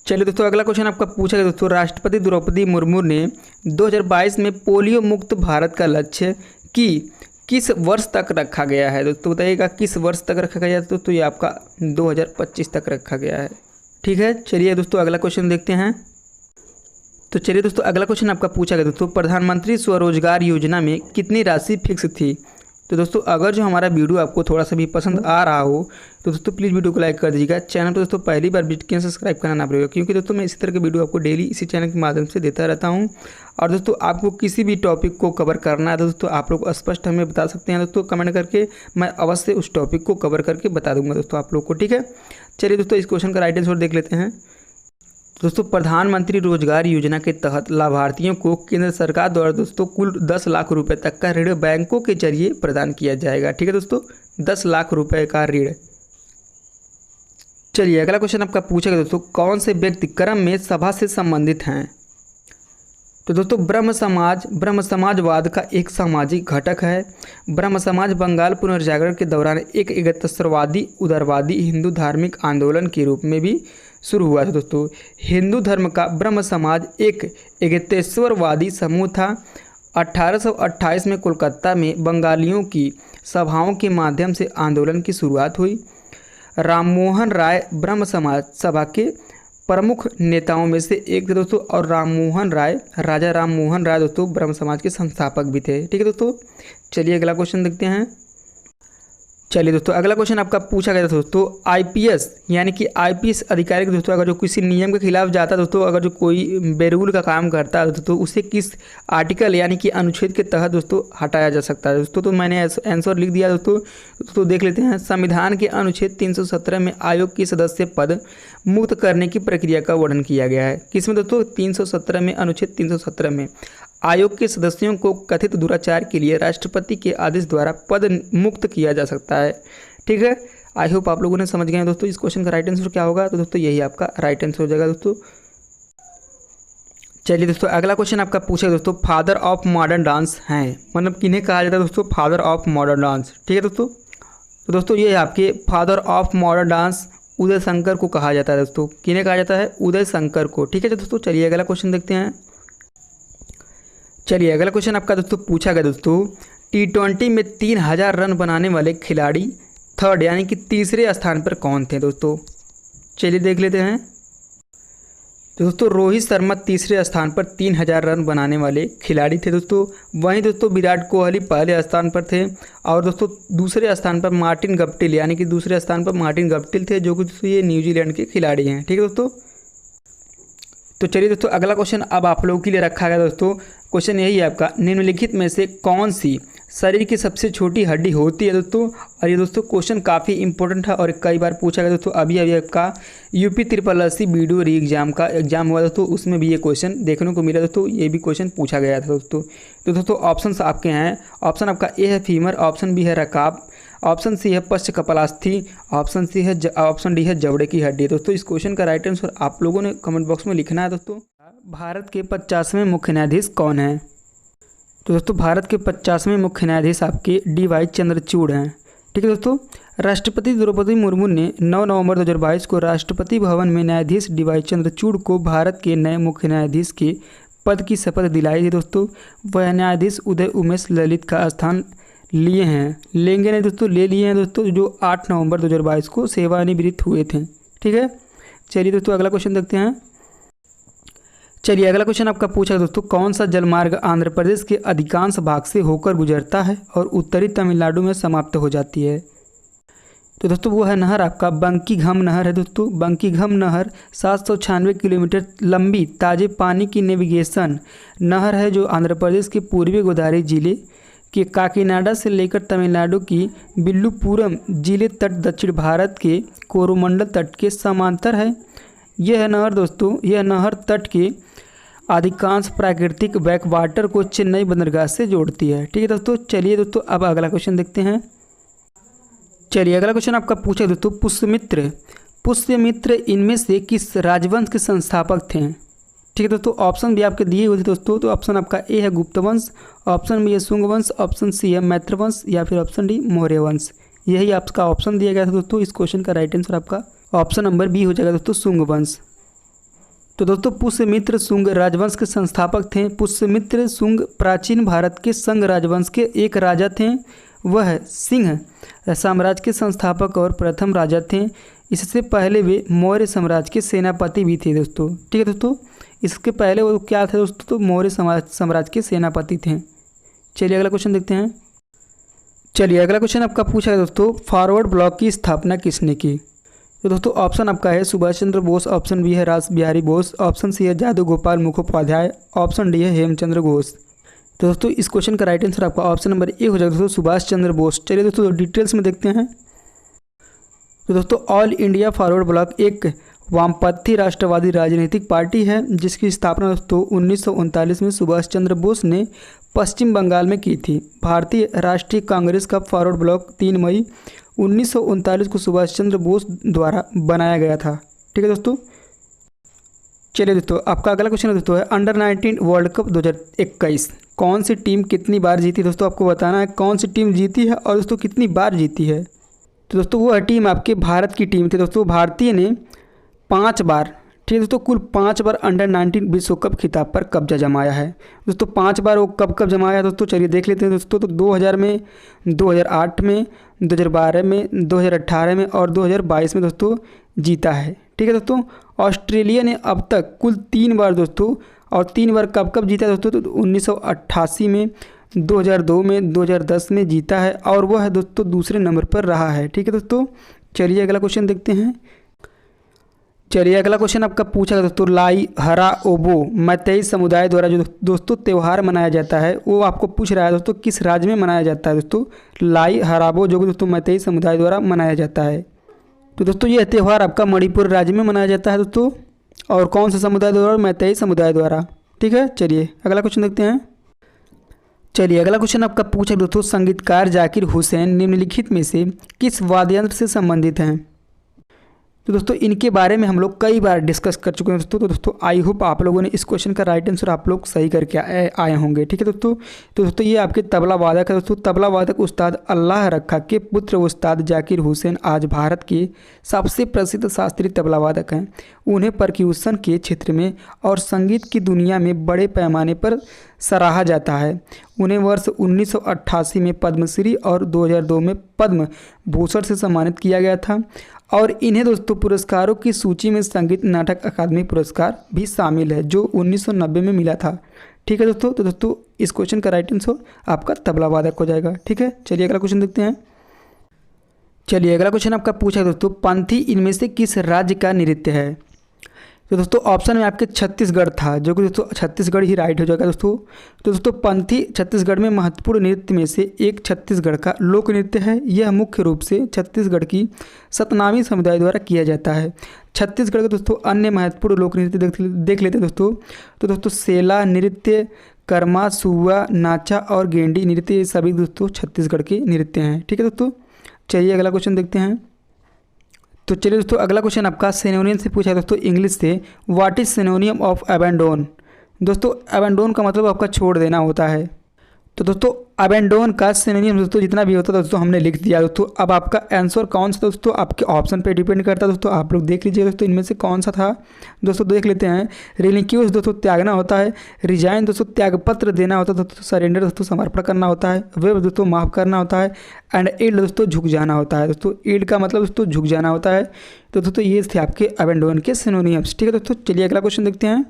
S1: चलिए दोस्तों, अगला क्वेश्चन आपका पूछा गया दोस्तों, राष्ट्रपति द्रौपदी मुर्मू ने 2022 में पोलियो मुक्त भारत का लक्ष्य किस वर्ष तक रखा गया है दोस्तों, बताइएगा किस वर्ष तक रखा गया है दोस्तों। ये आपका 2025 तक रखा गया है, ठीक है। चलिए दोस्तों अगला क्वेश्चन देखते हैं। तो चलिए दोस्तों, अगला क्वेश्चन आपका पूछा गया दोस्तों, प्रधानमंत्री स्वरोजगार योजना में कितनी राशि फिक्स थी। तो दोस्तों अगर जो हमारा वीडियो आपको थोड़ा सा भी पसंद आ रहा हो तो दोस्तों प्लीज़ वीडियो को लाइक कर दीजिएगा। चैनल तो दोस्तों पहली बार विजिट किया, सब्सक्राइब करना ना भूलिएगा, क्योंकि दोस्तों मैं इसी तरह के वीडियो आपको डेली इसी चैनल के माध्यम से देता रहता हूँ। और दोस्तों आपको किसी भी टॉपिक को कवर करना है तो दोस्तों आप लोग स्पष्ट हमें बता सकते हैं दोस्तों कमेंट करके, मैं अवश्य उस टॉपिक को कवर करके बता दूंगा दोस्तों आप लोग को, ठीक है। चलिए दोस्तों इस क्वेश्चन का राइट आंसर देख लेते हैं। दोस्तों प्रधानमंत्री रोजगार योजना के तहत लाभार्थियों को केंद्र सरकार द्वारा दोस्तों कुल 10 लाख रुपए तक का ऋण बैंकों के जरिए प्रदान किया जाएगा, ठीक है दोस्तों, 10 लाख रुपए का ऋण। चलिए अगला क्वेश्चन आपका पूछा गया दोस्तों, कौन से व्यक्ति कर्म में सभा से संबंधित हैं। तो दोस्तों ब्रह्म समाजवाद का एक सामाजिक घटक है। ब्रह्म समाज बंगाल पुनर्जागरण के दौरान एक एकतस्वरवादी उदारवादी हिंदू धार्मिक आंदोलन के रूप में भी शुरू हुआ था दोस्तों। हिंदू धर्म का ब्रह्म समाज एक एकतेश्वरवादी समूह था। 1828 में कोलकाता में बंगालियों की सभाओं के माध्यम से आंदोलन की शुरुआत हुई। राममोहन राय ब्रह्म समाज सभा के प्रमुख नेताओं में से एक थे दोस्तों, और राजा राम मोहन राय दोस्तों ब्रह्म समाज के संस्थापक भी थे, ठीक है दोस्तों। चलिए अगला क्वेश्चन देखते हैं। चलिए दोस्तों अगला क्वेश्चन आपका पूछा गया था दोस्तों, आईपीएस यानी कि आईपीएस अधिकारी दोस्तों अगर जो किसी नियम के खिलाफ जाता है दोस्तों, अगर जो कोई बेरूल का काम करता है दोस्तों, उसे किस आर्टिकल यानी कि अनुच्छेद के तहत दोस्तों हटाया जा सकता है दोस्तों। तो मैंने आंसर लिख दिया दोस्तों देख लेते हैं। संविधान के अनुच्छेद 317 में आयोग के सदस्य पद मुक्त करने की प्रक्रिया का वर्णन किया गया है। किसमें दोस्तों, 317 में, अनुच्छेद 317 में आयोग के सदस्यों को कथित दुराचार के लिए राष्ट्रपति के आदेश द्वारा पद मुक्त किया जा सकता है, ठीक है। आई होप आप लोगों ने समझ गए हैं दोस्तों इस क्वेश्चन का राइट आंसर क्या होगा। तो दोस्तों यही आपका राइट आंसर हो जाएगा दोस्तों। चलिए दोस्तों अगला क्वेश्चन आपका पूछा दोस्तों, फादर ऑफ मॉडर्न डांस हैं, मतलब किन्हें कहा जाता है दोस्तों, फादर ऑफ मॉडर्न डांस, ठीक है दोस्तों। तो दोस्तों ये आपके father of modern dance Uday Shankar को कहा जाता है दोस्तों। किन्हें कहा जाता है, उदय शंकर को, ठीक है दोस्तों। चलिए अगला क्वेश्चन देखते हैं। चलिए अगला क्वेश्चन आपका दोस्तों पूछा गया दोस्तों, T20 में 3000 रन बनाने वाले खिलाड़ी थर्ड यानी कि तीसरे स्थान पर कौन थे दोस्तों। चलिए देख लेते हैं। तो दोस्तों रोहित शर्मा तीसरे स्थान पर 3000 रन बनाने वाले खिलाड़ी थे दोस्तों। वहीं दोस्तों विराट कोहली पहले स्थान पर थे, और दोस्तों दूसरे स्थान पर मार्टिन गप्टिल यानी कि दूसरे स्थान पर मार्टिन गप्टिल थे, जो कि दोस्तों ये न्यूजीलैंड के खिलाड़ी हैं, ठीक है दोस्तों। तो चलिए दोस्तों अगला क्वेश्चन अब आप लोगों के लिए रखा गया दोस्तों। क्वेश्चन यही है आपका, निम्नलिखित में से कौन सी शरीर की सबसे छोटी हड्डी होती है दोस्तों। और ये दोस्तों क्वेश्चन काफ़ी इंपॉर्टेंट है और कई बार पूछा गया दोस्तों। अभी आपका यूपी SSSC वीडियो री एग्जाम का एग्जाम हुआ दोस्तों, उसमें भी ये क्वेश्चन देखने को मिला दोस्तों, ये भी क्वेश्चन पूछा गया था दोस्तों। तो दोस्तों ऑप्शन आपके हैं, ऑप्शन आपका ए है फीमर, ऑप्शन बी है रकाब, ऑप्शन सी है पश्च कपालास्थि, ऑप्शन डी है जबड़े की हड्डी। दोस्तों इस क्वेश्चन का राइट आंसर आप लोगों ने कमेंट बॉक्स में लिखना है दोस्तों। भारत के 50वें मुख्य न्यायाधीश कौन है। तो दोस्तों भारत के 50वें मुख्य न्यायाधीश आपके DY चंद्रचूड़ हैं, ठीक है दोस्तों। राष्ट्रपति द्रौपदी मुर्मू ने 9 नवंबर 2022 को राष्ट्रपति भवन में न्यायाधीश DY चंद्रचूड़ को भारत के नए मुख्य न्यायाधीश के पद की शपथ दिलाई थी दोस्तों, वह न्यायाधीश उदय उमेश ललित का स्थान लिए हैं, लेंगे नहीं दोस्तों, ले लिए हैं दोस्तों, जो 8 नवंबर 2022 को सेवानिवृत्त हुए थे। ठीक है, चलिए दोस्तों अगला क्वेश्चन देखते हैं। चलिए अगला क्वेश्चन आपका पूछा है दोस्तों, कौन सा जलमार्ग आंध्र प्रदेश के अधिकांश भाग से होकर गुजरता है और उत्तरी तमिलनाडु में समाप्त हो जाती है? तो दोस्तों वो है नहर आपका बंकीघम नहर है दोस्तों। बंकीघम नहर 796 किलोमीटर लंबी ताजे पानी की नेविगेशन नहर है, जो आंध्र प्रदेश के पूर्वी गोदावरी जिले के काकीनाडा से लेकर तमिलनाडु की विल्लुपुरम जिले तट दक्षिण भारत के कोरोमंडल तट के समांतर है। यह नहर दोस्तों, यह नहर तट के अधिकांश प्राकृतिक बैकवाटर को चेन्नई बंदरगाह से जोड़ती है। ठीक है दोस्तों, चलिए दोस्तों अब अगला क्वेश्चन देखते हैं। चलिए अगला क्वेश्चन आपका पूछा है दोस्तों, पुष्यमित्र इनमें से किस राजवंश के संस्थापक थे? ठीक है दोस्तों, ऑप्शन भी आपके दिए हुए थे दोस्तों। तो ऑप्शन आपका ए है गुप्त वंश, ऑप्शन बी है शुंग वंश, ऑप्शन सी है मैत्र वंश या फिर ऑप्शन डी मौर्य वंश। यही आपका ऑप्शन दिया गया था दोस्तों। इस क्वेश्चन का राइट आंसर आपका ऑप्शन नंबर बी हो जाएगा दोस्तों, शुंग वंश। तो दोस्तों पुष्यमित्र शुंग राजवंश के संस्थापक थे। पुष्यमित्र शुंग प्राचीन भारत के संग राजवंश के एक राजा थे। वह सिंह साम्राज्य के संस्थापक और प्रथम राजा थे। इससे पहले वे मौर्य साम्राज्य के सेनापति भी थे दोस्तों। ठीक है दोस्तों, इसके पहले वो क्या थे दोस्तों? तो मौर्य साम्राज्य के सेनापति थे। चलिए अगला क्वेश्चन देखते हैं। चलिए अगला क्वेश्चन आपका पूछा है दोस्तों, फॉरवर्ड ब्लॉक की स्थापना किसने की? तो दोस्तों ऑप्शन आपका है सुभाष चंद्र बोस, ऑप्शन बी है रास बिहारी बोस, ऑप्शन सी है जादू गोपाल मुखोपाध्याय, ऑप्शन डी है हेमचंद्र घोष। तो दोस्तों इस क्वेश्चन का राइट आंसर आपका ऑप्शन नंबर ए हो जाएगा दोस्तों, सुभाष चंद्र बोस। चलिए दोस्तों डिटेल्स में देखते हैं। तो दोस्तों ऑल इंडिया फॉरवर्ड ब्लॉक एक वामपंथी राष्ट्रवादी राजनीतिक पार्टी है, जिसकी स्थापना दोस्तों 1939 में सुभाष चंद्र बोस ने पश्चिम बंगाल में की थी। भारतीय राष्ट्रीय कांग्रेस का फॉरवर्ड ब्लॉक 3 मई 1939 को सुभाष चंद्र बोस द्वारा बनाया गया था। ठीक है दोस्तों, चलिए दोस्तों आपका अगला क्वेश्चन दोस्तों है अंडर 19 वर्ल्ड कप 2021 कौन सी टीम कितनी बार जीती? दोस्तों आपको बताना है कौन सी टीम जीती है और दोस्तों कितनी बार जीती है। तो दोस्तों वो टीम आपके भारत की टीम थी दोस्तों। भारतीय ने 5 बार, ठीक है दोस्तों, कुल 5 बार अंडर 19 विश्व कप खिताब पर कब्जा जमाया है दोस्तों। 5 बार वो कब जमाया है दोस्तों, चलिए देख लेते हैं दोस्तों। तो 2000 में, 2008 में, 2012 में, 2018 में और 2022 में दोस्तों जीता है। ठीक है दोस्तों, ऑस्ट्रेलिया ने अब तक कुल 3 बार दोस्तों, और 3 बार कब जीता है दोस्तों? तो 1988 में, 2002 में, 2010 में जीता है और वह दोस्तों दूसरे नंबर पर रहा है। ठीक है दोस्तों, चलिए अगला क्वेश्चन देखते हैं। चलिए अगला क्वेश्चन आपका पूछा गया दोस्तों, लाई हरा ओबो मैतेई समुदाय द्वारा जो दोस्तों त्यौहार मनाया जाता है, वो आपको पूछ रहा है दोस्तों किस राज्य में मनाया जाता है दोस्तों? लाई हराबो जो कि दोस्तों मैतेई समुदाय द्वारा मनाया जाता है। तो दोस्तों यह त्यौहार आपका मणिपुर राज्य में मनाया जाता है दोस्तों। और कौन सा समुदाय द्वारा? मैतेई समुदाय द्वारा। ठीक है, चलिए अगला क्वेश्चन देखते हैं। चलिए अगला क्वेश्चन आपका पूछा दोस्तों, संगीतकार जाकिर हुसैन निम्नलिखित में से किस वाद्ययंत्र से संबंधित हैं? तो दोस्तों इनके बारे में हम लोग कई बार डिस्कस कर चुके हैं दोस्तों। तो दोस्तों आई होप आप लोगों ने इस क्वेश्चन का राइट आंसर आप लोग सही करके आए होंगे। ठीक है दोस्तों, तो दोस्तों ये आपके तबला वादक है दोस्तों। तबला वादक उस्ताद अल्लाह रखा के पुत्र उस्ताद जाकिर हुसैन आज भारत के सबसे प्रसिद्ध शास्त्रीय तबला वादक हैं। उन्हें परक्यूशन के क्षेत्र में और संगीत की दुनिया में बड़े पैमाने पर सराहा जाता है। उन्हें वर्ष 1988 में पद्मश्री और 2002 में पद्म भूषण से सम्मानित किया गया था। और इन्हें दोस्तों पुरस्कारों की सूची में संगीत नाटक अकादमी पुरस्कार भी शामिल है, जो 1990 में मिला था। ठीक है दोस्तों, तो दोस्तों इस क्वेश्चन का राइट आंसर आपका तबला वादक हो जाएगा। ठीक है, चलिए अगला क्वेश्चन देखते हैं। चलिए अगला क्वेश्चन आपका पूछा है दोस्तों, पंथी इनमें से किस राज्य का नृत्य है? तो दोस्तों ऑप्शन में आपके छत्तीसगढ़ था, जो कि दोस्तों छत्तीसगढ़ ही राइट हो जाएगा दोस्तों। तो दोस्तों पंथी छत्तीसगढ़ में महत्वपूर्ण नृत्य में से एक छत्तीसगढ़ का लोक नृत्य है। यह मुख्य रूप से छत्तीसगढ़ की सतनामी समुदाय द्वारा किया जाता है। छत्तीसगढ़ के दोस्तों अन्य महत्वपूर्ण लोक नृत्य देख लेते हैं दोस्तों। तो दोस्तों सेला नृत्य, कर्मा, सुआ, नाचा और गेंडी नृत्य, ये सभी दोस्तों छत्तीसगढ़ के नृत्य हैं। ठीक है दोस्तों, चलिए अगला क्वेश्चन देखते हैं। तो चलिए दोस्तों अगला क्वेश्चन आपका सिनोनियम से पूछा है दोस्तों इंग्लिश से। What is synonym of abandon? दोस्तों अबैंडोन का मतलब आपका छोड़ देना होता है। तो दोस्तों अबेंडोन का सिनोनिम दोस्तों जितना भी होता है दोस्तों हमने लिख दिया दोस्तों। अब आपका आंसर कौन सा दोस्तों आपके ऑप्शन पे डिपेंड करता है दोस्तों। आप लोग देख लीजिए दोस्तों इनमें से कौन सा था दोस्तों। देख लेते हैं। रिलिक्यूस दोस्तों त्यागना होता है। रिजाइन दोस्तों त्यागपत्र देना होता है दोस्तों। सरेंडर दोस्तों समर्पण करना होता है। वेब दोस्तों माफ़ करना होता है। एंड ईल्ड दोस्तों झुक जाना होता है दोस्तों। ईल्ड का मतलब दोस्तों झुक जाना होता है। तो दोस्तों ये थे आपके अबेंडोन के सिनोनिम्स। ठीक है दोस्तों, चलिए अगला क्वेश्चन देखते हैं।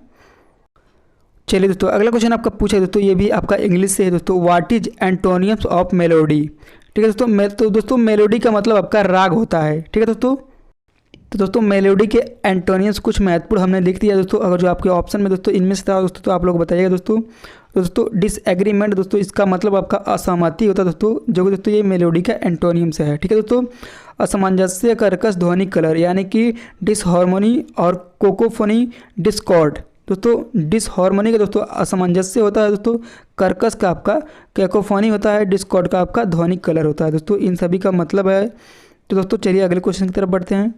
S1: चलिए दोस्तों अगला क्वेश्चन आपका पूछा है दोस्तों, ये भी आपका इंग्लिश से है दोस्तों। What is एंटोनियम्स of melody. ठीक है दोस्तों, तो दोस्तों मेलोडी का मतलब आपका राग होता है। ठीक है दोस्तों, तो दोस्तों मेलोडी के एंटोनियम्स कुछ महत्वपूर्ण हमने लिख दिया दोस्तों। अगर जो आपके ऑप्शन में दोस्तों इनमें से था दोस्तों तो आप लोग बताइएगा दोस्तों। तो दोस्तों डिसएग्रीमेंट दोस्तों इसका मतलब आपका असहमति होता है दोस्तों, जो कि दोस्तों ये मेलोडी का एंटोनियम्स है। ठीक है दोस्तों, असमंजस्य, कर्कश, ध्वनि, कलर यानी कि डिसहार्मोनी और कोकोफोनी, डिस्कॉर्ड। दोस्तों डिसहार्मोनी का दोस्तों असमंजस्य होता है दोस्तों। कर्कश का आपका कैकोफोनी होता है। डिस्कॉर्ड का आपका ध्वनिक कलर होता है दोस्तों। इन सभी का मतलब है। तो दोस्तों चलिए अगले क्वेश्चन की तरफ बढ़ते हैं।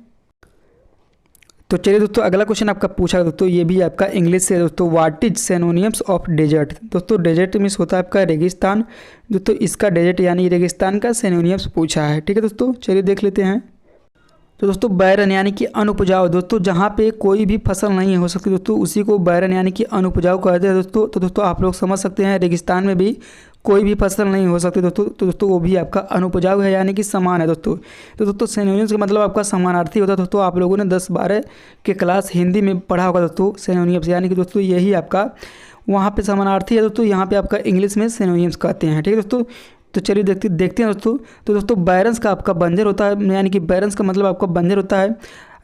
S1: तो चलिए दोस्तों अगला क्वेश्चन आपका पूछा है दोस्तों, ये भी आपका इंग्लिश से है दोस्तों। What is synonyms of desert. दोस्तों डेजर्ट मीन्स होता है आपका रेगिस्तान। दोस्तों इसका डेजर्ट यानी रेगिस्तान का सिनोनिम्स पूछा है। ठीक है दोस्तों, चलिए देख लेते हैं। तो दोस्तों बैरन यानी कि अनुपजाऊ दोस्तों, जहाँ पे कोई भी फसल नहीं हो सकती दोस्तों उसी को बैरन यानी कि अनुपजाऊ कहते हैं दोस्तों। तो दोस्तों आप लोग समझ सकते हैं रेगिस्तान में भी कोई भी फसल नहीं हो सकती दोस्तों। तो दोस्तों वो भी आपका अनुपजाऊ है यानी कि समान है दोस्तों। तो दोस्तों सिनोनिम्स का मतलब आपका समानार्थी होता है दोस्तों। आप लोगों ने 10-12 के क्लास हिंदी में पढ़ा होगा दोस्तों सिनोनिम्स, यानी कि दोस्तों यही आपका वहाँ पे समानार्थी है दोस्तों, यहाँ पे आपका इंग्लिश में सिनोनिम्स कहते हैं। ठीक है दोस्तों, तो चलिए देखते हैं दोस्तों। तो दोस्तों बैरन्स का आपका बंजर होता है, यानी कि बैरन्स का मतलब आपका बंजर होता है।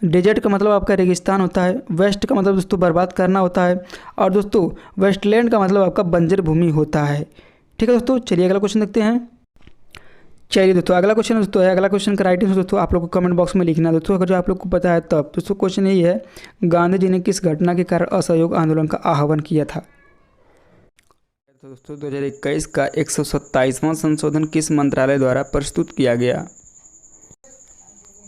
S1: डेजर्ट का मतलब आपका रेगिस्तान होता है। वेस्ट का मतलब दोस्तों बर्बाद करना होता है। और दोस्तों वेस्टलैंड का मतलब आपका बंजर भूमि होता है। ठीक है दोस्तों, चलिए अगला क्वेश्चन देखते हैं। चलिए दोस्तों अगला क्वेश्चन दोस्तों है, अगला क्वेश्चन का राइट आंसर दोस्तों आप लोग को कमेंट बॉक्स में लिखना है दोस्तों, अगर जो आप लोग को पता है तब। दोस्तों क्वेश्चन यही है, गांधी जी ने किस घटना के कारण असहयोग आंदोलन का आह्वान किया था। तो दोस्तों 2021 का 127वां संशोधन किस मंत्रालय द्वारा प्रस्तुत किया गया।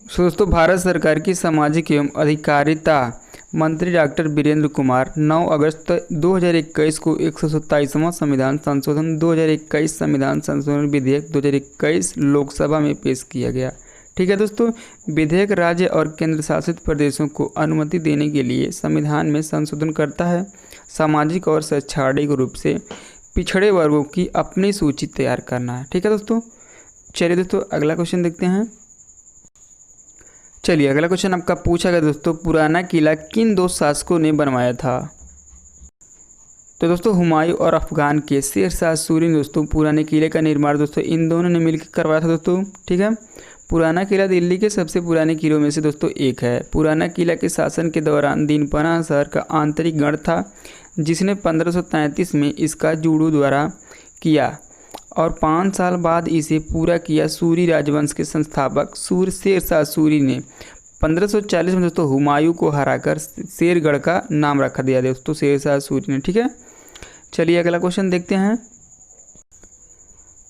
S1: तो दोस्तों भारत सरकार की सामाजिक एवं अधिकारिता मंत्री डॉक्टर वीरेंद्र कुमार 9 अगस्त 2021 को 127वां संविधान संशोधन 2021 संविधान संशोधन विधेयक 2021 लोकसभा में पेश किया गया। ठीक है दोस्तों, विधेयक राज्य और केंद्र शासित प्रदेशों को अनुमति देने के लिए संविधान में संशोधन करता है। सामाजिक और शैक्षणिक रूप से पिछड़े वर्गों की अपनी सूची तैयार करना है। ठीक है दोस्तों, चलिए दोस्तों अगला क्वेश्चन देखते हैं। चलिए अगला क्वेश्चन आपका पूछा गया दोस्तों, पुराना किला किन 2 शासकों ने बनवाया था। तो दोस्तों हुमायूं और अफगान के शेर शाह सूरी ने दोस्तों पुराने किले का निर्माण दोस्तों इन दोनों ने मिलकर करवाया था दोस्तों। ठीक है, पुराना किला दिल्ली के सबसे पुराने किलों में से दोस्तों एक है। पुराना किला के शासन के दौरान दीनपनाह शहर का आंतरिक गढ़ था, जिसने 1533 में इसका जुड़ू द्वारा किया और 5 साल बाद इसे पूरा किया। सूरी राजवंश के संस्थापक शेर शाह सूरी ने 1540 में दोस्तों हुमायूं को हराकर शेरगढ़ का नाम रखा दिया दोस्तों, शेर शाह सूरी ने। ठीक है, चलिए अगला क्वेश्चन देखते हैं।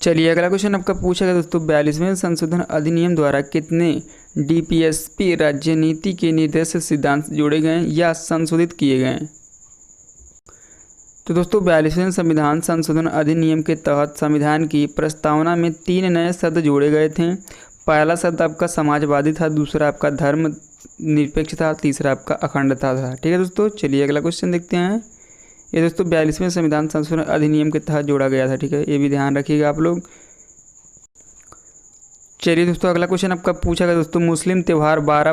S1: चलिए अगला क्वेश्चन आपका पूछा गया दोस्तों, 42वें संशोधन अधिनियम द्वारा कितने डीपीएसपी राज्य नीति के निर्देश सिद्धांत जोड़े गए या संशोधित किए गए। तो दोस्तों 42वें संविधान संशोधन अधिनियम के तहत संविधान की प्रस्तावना में 3 नए शब्द जोड़े गए थे। पहला शब्द आपका समाजवादी था, दूसरा आपका धर्म निरपेक्ष था, तीसरा आपका अखंडता था। ठीक है दोस्तों, चलिए अगला क्वेश्चन देखते हैं। ये दोस्तों 42वें संविधान संशोधन अधिनियम के तहत जोड़ा गया था। ठीक है, ये भी ध्यान रखिएगा आप लोग। चलिए दोस्तों अगला क्वेश्चन आपका पूछा गया दोस्तों, मुस्लिम त्यौहार 12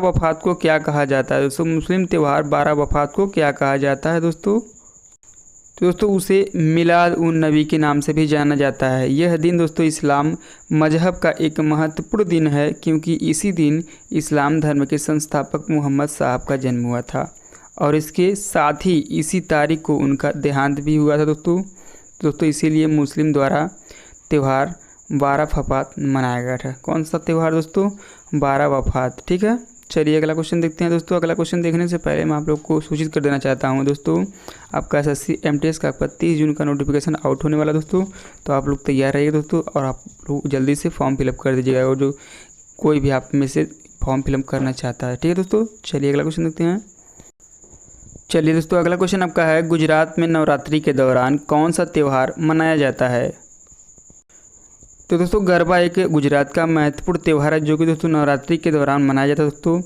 S1: वफ़ात को क्या कहा जाता है। दोस्तों मुस्लिम त्यौहार 12 वफ़ात को क्या कहा जाता है दोस्तों। तो दोस्तों उसे मिलाद उन नबी के नाम से भी जाना जाता है। यह दिन दोस्तों इस्लाम मजहब का एक महत्वपूर्ण दिन है, क्योंकि इसी दिन इस्लाम धर्म के संस्थापक मोहम्मद साहब का जन्म हुआ था और इसके साथ ही इसी तारीख को उनका देहांत भी हुआ था दोस्तों इसीलिए मुस्लिम द्वारा त्यौहार 12 वफ़ात मनाया गया था। कौन सा त्यौहार दोस्तों, 12 वफ़ात। ठीक है, चलिए अगला क्वेश्चन देखते हैं दोस्तों। अगला क्वेश्चन देखने से पहले मैं आप लोग को सूचित कर देना चाहता हूं दोस्तों, आपका SSC MTS का आपका 30 जून का नोटिफिकेशन आउट होने वाला दोस्तों, तो आप लोग तैयार रहिए दोस्तों और आप लोग जल्दी से फॉर्म फिलअप कर दीजिएगा, और जो कोई भी आप में से फॉर्म फिलअप करना चाहता है। ठीक है दोस्तों, चलिए अगला क्वेश्चन देखते हैं। चलिए दोस्तों, अगला क्वेश्चन आपका है, गुजरात में नवरात्रि के दौरान कौन सा त्यौहार मनाया जाता है? तो दोस्तों गरबा एक गुजरात का महत्वपूर्ण त्यौहार है जो कि दोस्तों नवरात्रि के दौरान मनाया जाता है। दोस्तों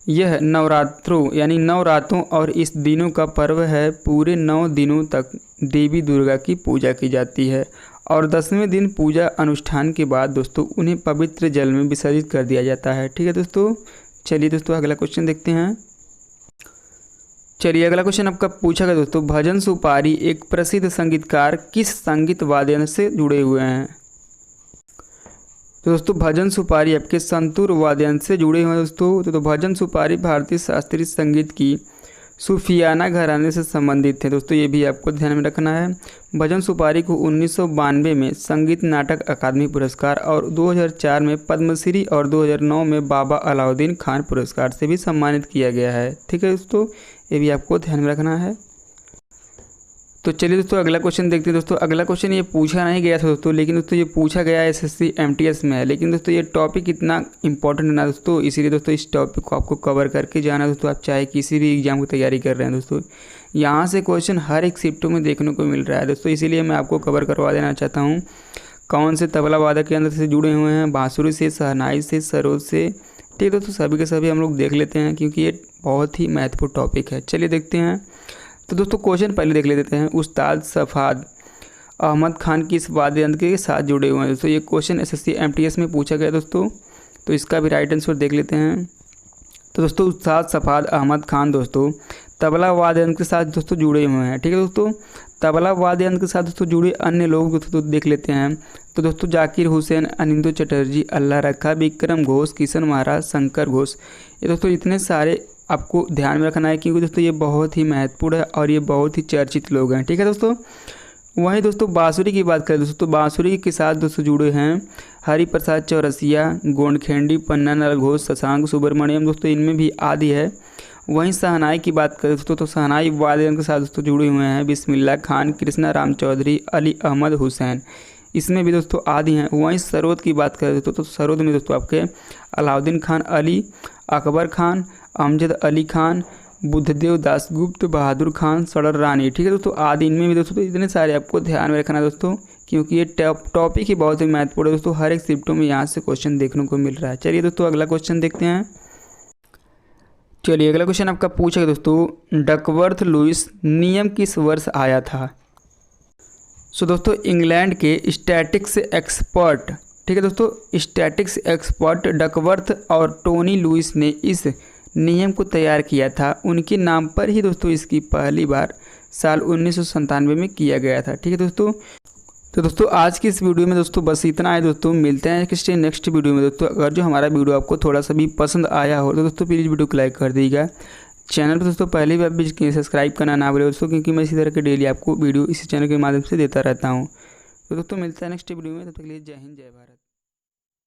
S1: यह नवरात्रों यानी 9 रातों और इस दिनों का पर्व है। पूरे 9 दिनों तक देवी दुर्गा की पूजा की जाती है और 10वें दिन पूजा अनुष्ठान के बाद दोस्तों उन्हें पवित्र जल में विसर्जित कर दिया जाता है। ठीक है दोस्तों, चलिए दोस्तों अगला क्वेश्चन देखते हैं। चलिए अगला क्वेश्चन आपका पूछा गया दोस्तों, भजन सुपारी एक प्रसिद्ध संगीतकार किस संगीत वाद्य से जुड़े हुए हैं? तो दोस्तों भजन सुपारी आपके संतूर वाद्यंत्र से जुड़े हुए हैं दोस्तों। तो भजन सुपारी भारतीय शास्त्रीय संगीत की सूफियाना घराने से संबंधित है दोस्तों, ये भी आपको ध्यान में रखना है। भजन सुपारी को 1992 में संगीत नाटक अकादमी पुरस्कार और 2004 में पद्मश्री और 2009 में बाबा अलाउद्दीन खान पुरस्कार से भी सम्मानित किया गया है। ठीक है दोस्तों, ये भी आपको ध्यान में रखना है। तो चलिए दोस्तों अगला क्वेश्चन देखते हैं। दोस्तों अगला क्वेश्चन ये पूछा नहीं गया था दोस्तों, लेकिन दोस्तों ये पूछा गया SSC MTS में है। लेकिन दोस्तों ये टॉपिक इतना इंपॉर्टेंट है ना दोस्तों, इसीलिए दोस्तों इस टॉपिक को आपको कवर करके जाना दोस्तों। आप चाहे किसी भी एग्जाम की तैयारी कर रहे हैं दोस्तों, यहाँ से क्वेश्चन हर एक शिफ्टों में देखने को मिल रहा है दोस्तों, इसीलिए मैं आपको कवर करवा देना चाहता हूँ। कौन से तबला वादक के अंदर से जुड़े हुए हैं, बांसुरी से, शहनाई से, सरोद से। ठीक है दोस्तों, सभी के सभी हम लोग देख लेते हैं क्योंकि ये बहुत ही महत्वपूर्ण टॉपिक है। चलिए देखते हैं। तो दोस्तों क्वेश्चन पहले देख लेते हैं, उस्ताद सफ़ाद अहमद खान किस वाद्य यंत्र के साथ जुड़े हुए हैं? दोस्तों ये क्वेश्चन SSC MTS में पूछा गया दोस्तों, तो इसका भी राइट आंसर देख लेते हैं। तो दोस्तों उस्ताद सफ़ाद अहमद खान दोस्तों तबला वाद्य यंत्र के साथ दोस्तों जुड़े हुए हैं। ठीक है दोस्तों, तबला वाद्य यंत्र के साथ दोस्तों जुड़े अन्य लोग दोस्तों देख लेते हैं। तो दोस्तों जाकिर हुसैन, अनिंदु चटर्जी, अल्लाह रखा, विक्रम घोष, किशन महाराज, शंकर घोष, ये दोस्तों इतने सारे आपको ध्यान में रखना है क्योंकि दोस्तों ये बहुत ही महत्वपूर्ण है और ये बहुत ही चर्चित लोग हैं। ठीक है दोस्तों, वहीं दोस्तों बांसुरी की बात करें दोस्तों, तो बांसुरी के साथ दोस्तों जुड़े हैं हरि प्रसाद चौरसिया, गोंडखेंडी, पन्ना लाल घोष, शशांक सुब्रमण्यम, दोस्तों इनमें भी आदि है। वहीं शहनाई की बात करें दोस्तों, तो शहनाई वाद्य यंत्र के साथ दोस्तों जुड़े हुए हैं बिस्मिल्लाह खान, कृष्णा राम चौधरी, अली अहमद हुसैन, इसमें भी दोस्तों आदि हैं। वहीं सरोद की बात करें दोस्तों, तो सरोद में दोस्तों आपके अलाउद्दीन खान, अली अकबर खान, अमजद अली खान, बुद्धदेव दासगुप्त, बहादुर खान, सड़र रानी। ठीक है दोस्तों, आदि इनमें भी दोस्तों इतने सारे आपको ध्यान में रखना है दोस्तों क्योंकि ये टॉपिक ही बहुत ही महत्वपूर्ण है दोस्तों, हर एक शिफ्टों में यहाँ से क्वेश्चन देखने को मिल रहा है। चलिए दोस्तों अगला क्वेश्चन देखते हैं। चलिए अगला क्वेश्चन आपका पूछा गया दोस्तों, डकवर्थ लुईस नियम किस वर्ष आया था? सो दोस्तों इंग्लैंड के स्टैटिक्स एक्सपर्ट, ठीक है दोस्तों, स्टैटिक्स एक्सपर्ट डकवर्थ और टोनी लुईस ने इस नियम को तैयार किया था। उनके नाम पर ही दोस्तों इसकी पहली बार साल 1997 में किया गया था। ठीक है दोस्तों, तो दोस्तों आज की इस वीडियो में दोस्तों बस इतना है दोस्तों। मिलते हैं किसी नेक्स्ट वीडियो में दोस्तों। अगर जो हमारा वीडियो आपको थोड़ा सा भी पसंद आया हो तो दोस्तों प्लीज़ वीडियो को लाइक कर दीजिएगा। चैनल पर दोस्तों पहले भी आप भी सब्सक्राइब करना ना भूलें दोस्तों, क्योंकि मैं इसी तरह के डेली आपको वीडियो इसी चैनल के माध्यम से देता रहता हूँ। तो दोस्तों मिलता है नेक्स्ट वीडियो में, तब तक के लिए जय हिंद जय भारत।